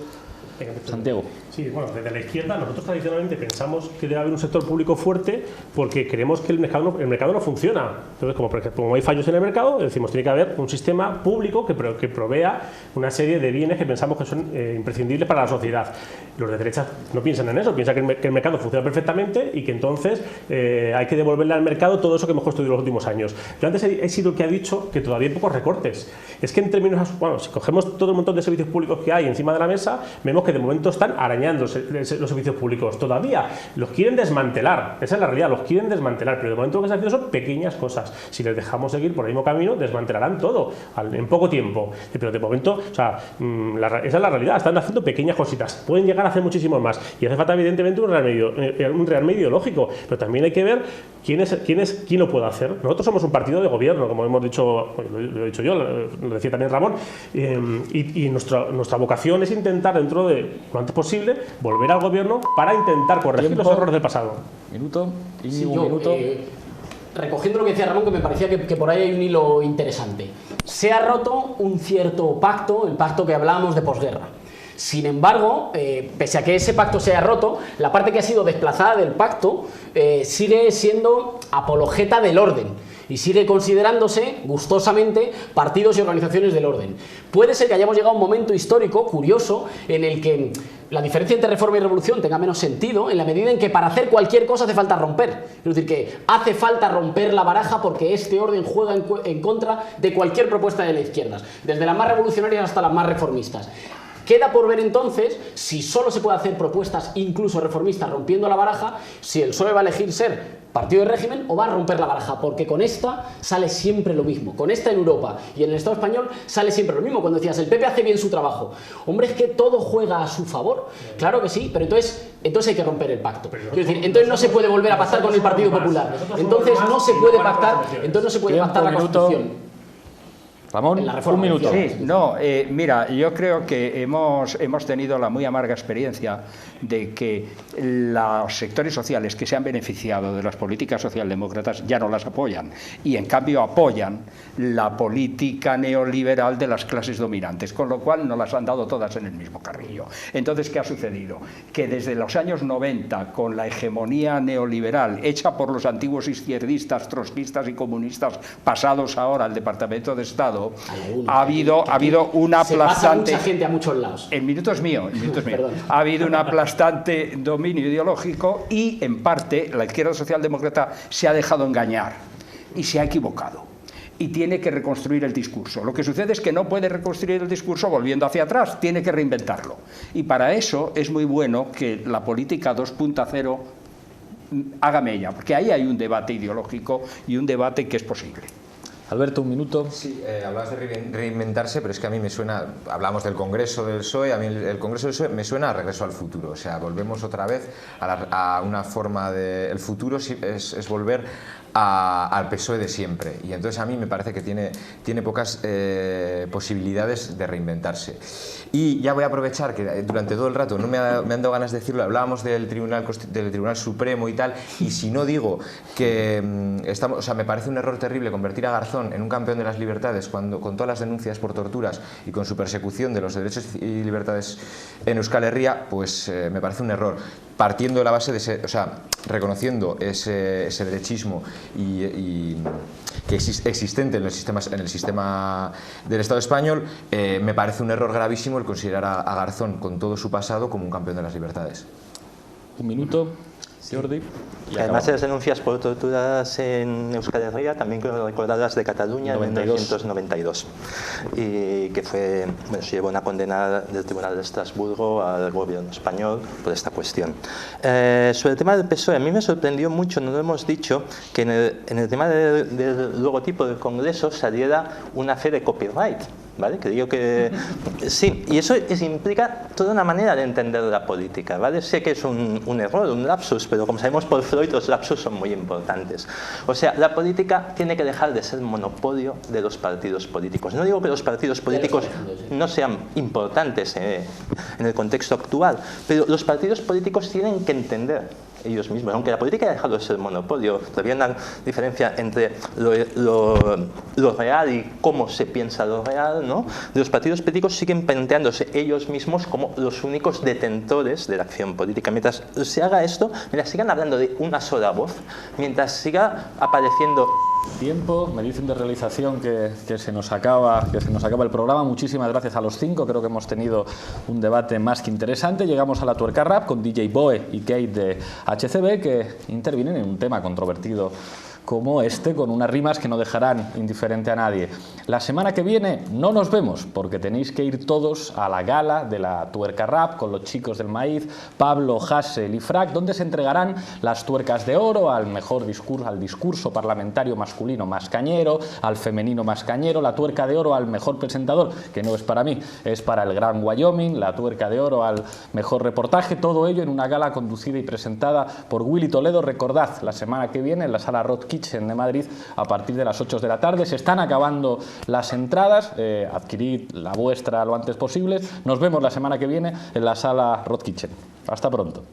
Santiago. Sí, bueno, desde la izquierda nosotros tradicionalmente pensamos que debe haber un sector público fuerte porque creemos que el mercado no funciona. Entonces, como hay fallos en el mercado, decimos tiene que haber un sistema público que provea una serie de bienes que pensamos que son imprescindibles para la sociedad. Los de derecha no piensan en eso, piensan que el mercado funciona perfectamente y que entonces hay que devolverle al mercado todo eso que hemos construido en los últimos años. Yo antes he sido el que ha dicho que todavía hay pocos recortes. Es que en términos, bueno, si cogemos todo el montón de servicios públicos que hay encima de la mesa, vemos que de momento están arañando los servicios públicos. Todavía los quieren desmantelar, esa es la realidad, los quieren desmantelar, pero de momento lo que están haciendo son pequeñas cosas. Si les dejamos seguir por el mismo camino, desmantelarán todo en poco tiempo. Pero de momento, o sea, esa es la realidad, están haciendo pequeñas cositas, pueden llegar a hacer muchísimo más y hace falta evidentemente un real medio ideológico, pero también hay que ver quién lo puede hacer. Nosotros somos un partido de gobierno, como hemos dicho, lo he dicho yo, lo decía también Ramón, y nuestra vocación es intentar dentro de lo antes posible volver al gobierno para intentar corregir los errores del pasado. Minuto y sí, un minuto. Recogiendo lo que decía Ramón, que me parecía que por ahí hay un hilo interesante. Se ha roto un cierto pacto, el pacto que hablábamos de posguerra. Sin embargo, pese a que ese pacto se haya roto, la parte que ha sido desplazada del pacto sigue siendo apologeta del orden y sigue considerándose gustosamente partidos y organizaciones del orden. Puede ser que hayamos llegado a un momento histórico curioso en el que la diferencia entre reforma y revolución tenga menos sentido en la medida en que para hacer cualquier cosa hace falta romper. Es decir, que hace falta romper la baraja porque este orden juega en contra de cualquier propuesta de la izquierda, desde las más revolucionarias hasta las más reformistas. Queda por ver entonces si solo se puede hacer propuestas incluso reformistas rompiendo la baraja, si el PSOE va a elegir ser partido de régimen o va a romper la baraja, porque con esta sale siempre lo mismo. Con esta en Europa y en el Estado español sale siempre lo mismo. Cuando decías, el PP hace bien su trabajo. Hombre, es que todo juega a su favor. Claro que sí, pero entonces hay que romper el pacto. Es decir, entonces no se puede volver a pactar con el Partido Popular. Entonces no se puede pactar la Constitución. Ramón, un minuto. Sí, no, mira, yo creo que hemos tenido la muy amarga experiencia de que los sectores sociales que se han beneficiado de las políticas socialdemócratas ya no las apoyan y en cambio apoyan la política neoliberal de las clases dominantes, con lo cual no las han dado todas en el mismo carrillo. Entonces, ¿qué ha sucedido? Que desde los años 90, con la hegemonía neoliberal hecha por los antiguos izquierdistas, trotskistas y comunistas pasados ahora al Departamento de Estado, ha habido una aplastante... Se pasa mucha gente a muchos lados. El minuto es mío. Ha habido un aplastante dominio ideológico y, en parte, la izquierda socialdemócrata se ha dejado engañar y se ha equivocado. Y tiene que reconstruir el discurso. Lo que sucede es que no puede reconstruir el discurso volviendo hacia atrás, tiene que reinventarlo. Y para eso es muy bueno que la política 2.0 haga mella, porque ahí hay un debate ideológico y un debate que es posible. Alberto, un minuto. Sí, hablabas de reinventarse, pero es que a mí me suena, hablamos del Congreso del PSOE, a mí el Congreso del PSOE me suena a regreso al futuro, o sea, volvemos otra vez a una forma de... El futuro es volver al PSOE de siempre, y entonces a mí me parece que tiene pocas posibilidades de reinventarse. Y ya voy a aprovechar que durante todo el rato no me han dado ganas de decirlo, hablábamos del Tribunal Supremo y tal, y si no digo que me parece un error terrible convertir a Garzón en un campeón de las libertades con todas las denuncias por torturas y con su persecución de los derechos y libertades en Euskal Herria, pues me parece un error, partiendo de la base de reconociendo ese derechismo y que existente en el sistema del Estado español, me parece un error gravísimo el considerar a Garzón con todo su pasado como un campeón de las libertades. Un minuto. Jordi. Además de las denuncias por torturas en Euskal Herria, también quiero recordar las de Cataluña en 1992, y que se llevó una condena del Tribunal de Estrasburgo al gobierno español por esta cuestión. Sobre el tema del PSOE, a mí me sorprendió mucho, no lo hemos dicho, que en el tema del logotipo del Congreso saliera una fe de copyright. ¿Vale? Que digo que sí, y eso implica toda una manera de entender la política, ¿vale? Sé que es un error, un lapsus, pero como sabemos por Freud, los lapsus son muy importantes. O sea, la política tiene que dejar de ser monopolio de los partidos políticos. No digo que los partidos políticos no sean importantes en el contexto actual, pero los partidos políticos tienen que entender ellos mismos, aunque la política ha dejado de ser monopolio, todavía hay una diferencia entre lo real y cómo se piensa lo real, ¿no? Los partidos políticos siguen planteándose ellos mismos como los únicos detentores de la acción política. Mientras se haga esto, mientras sigan hablando de una sola voz, mientras siga apareciendo... Tiempo, me dicen de realización que se nos acaba el programa. Muchísimas gracias a los 5, creo que hemos tenido un debate más que interesante. Llegamos a la Tuerca Rap con DJ Boe y Kate de HCB, que intervienen en un tema controvertido como este, con unas rimas que no dejarán indiferente a nadie. La semana que viene no nos vemos, porque tenéis que ir todos a la gala de la Tuerca Rap con los chicos del maíz, Pablo, Hassel y Frac, donde se entregarán las tuercas de oro al mejor discurso, al discurso parlamentario masculino más cañero, al femenino más cañero, la tuerca de oro al mejor presentador, que no es para mí, es para el Gran Wyoming, la tuerca de oro al mejor reportaje, todo ello en una gala conducida y presentada por Willy Toledo. Recordad, la semana que viene en la sala Rod Kitchen de Madrid a partir de las 8 de la tarde. Se están acabando las entradas, adquirid la vuestra lo antes posible. Nos vemos la semana que viene en la sala Rod Kitchen. Hasta pronto.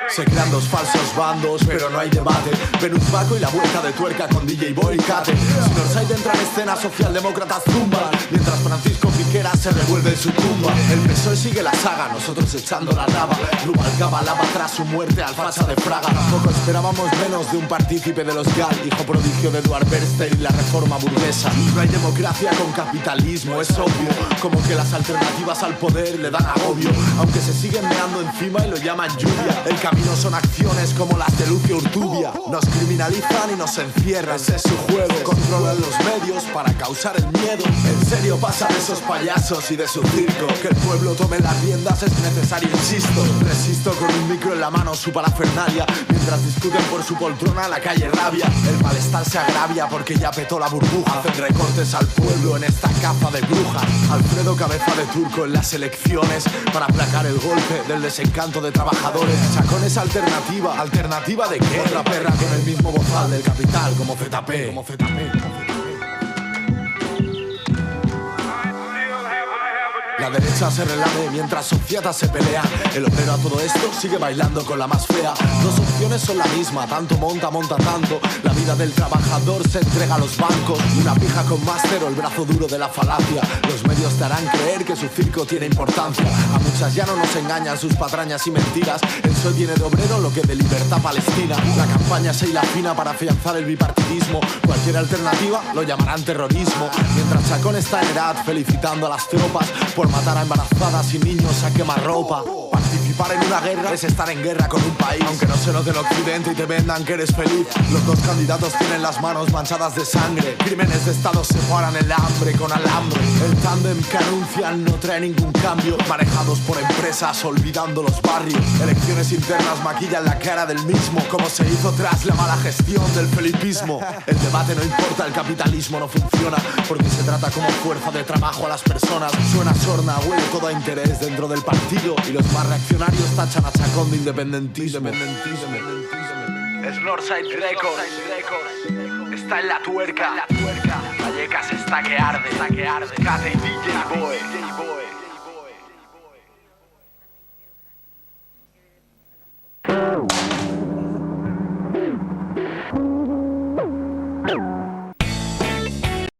Se crean dos falsos bandos, pero no hay debate. Venus Paco y la vuelta de tuerca con DJ Boy y Kate. Si Norsaide entra en escena, socialdemócratas zumban, mientras Francisco Piquera se revuelve en su tumba. El PSOE sigue la saga, nosotros echando la raba. Rubalcaba lava tras su muerte al facha de Fraga. Tampoco esperábamos menos de un partícipe de los GAL, hijo prodigio de Eduard Bernstein y la reforma burguesa. No hay democracia con capitalismo, es obvio. Como que las alternativas al poder le dan agobio, aunque se siguen meando encima y lo llaman lluvia. El camino no son acciones como las de Lucio Urtubia. Nos criminalizan y nos encierran, ese es su juego. Controlan los medios para causar el miedo. En serio pasa de esos payasos y de su circo. Que el pueblo tome las riendas es necesario, insisto. Resisto con un micro en la mano su parafernalia, mientras discuten por su poltrona la calle rabia. El malestar se agravia porque ya petó la burbuja. Hacen recortes al pueblo en esta caza de brujas. Alfredo Cabeza de Turco en las elecciones para aplacar el golpe del desencanto de trabajadores. Chacones alternativa, ¿alternativa de qué? Otra perra con el mismo bozal del capital como ZP. La derecha se relame mientras societas se pelean. El obrero a todo esto sigue bailando con la más fea. Dos opciones son la misma, tanto monta tanto. La vida del trabajador se entrega a los bancos. Una pija con máster o el brazo duro de la falacia. Los medios te harán creer que su circo tiene importancia. A muchas ya no nos engañan sus patrañas y mentiras. El PSOE tiene de obrero lo que de libertad palestina. La campaña se hila fina para afianzar el bipartidismo. Cualquier alternativa lo llamarán terrorismo. Mientras Chacón está en edad felicitando a las tropas por matar a embarazadas y niños a quemarropa. participar en una guerra es estar en guerra con un país. Aunque no se note en Occidente y te vendan que eres feliz, los dos candidatos tienen las manos manchadas de sangre. Crímenes de Estado separan el hambre con alambre. El tándem que anuncian no trae ningún cambio, manejados por empresas olvidando los barrios. Elecciones internas maquillan la cara del mismo, como se hizo tras la mala gestión del felipismo. El debate no importa, el capitalismo no funciona, porque se trata como fuerza de trabajo a las personas. Suena sorna, huele todo a interés dentro del partido, y los más reaccionarios tachan a Chacón de independentismo. Es Northside Records, está en la tuerca. Vallecas está que arde, Cate y DJ Boy.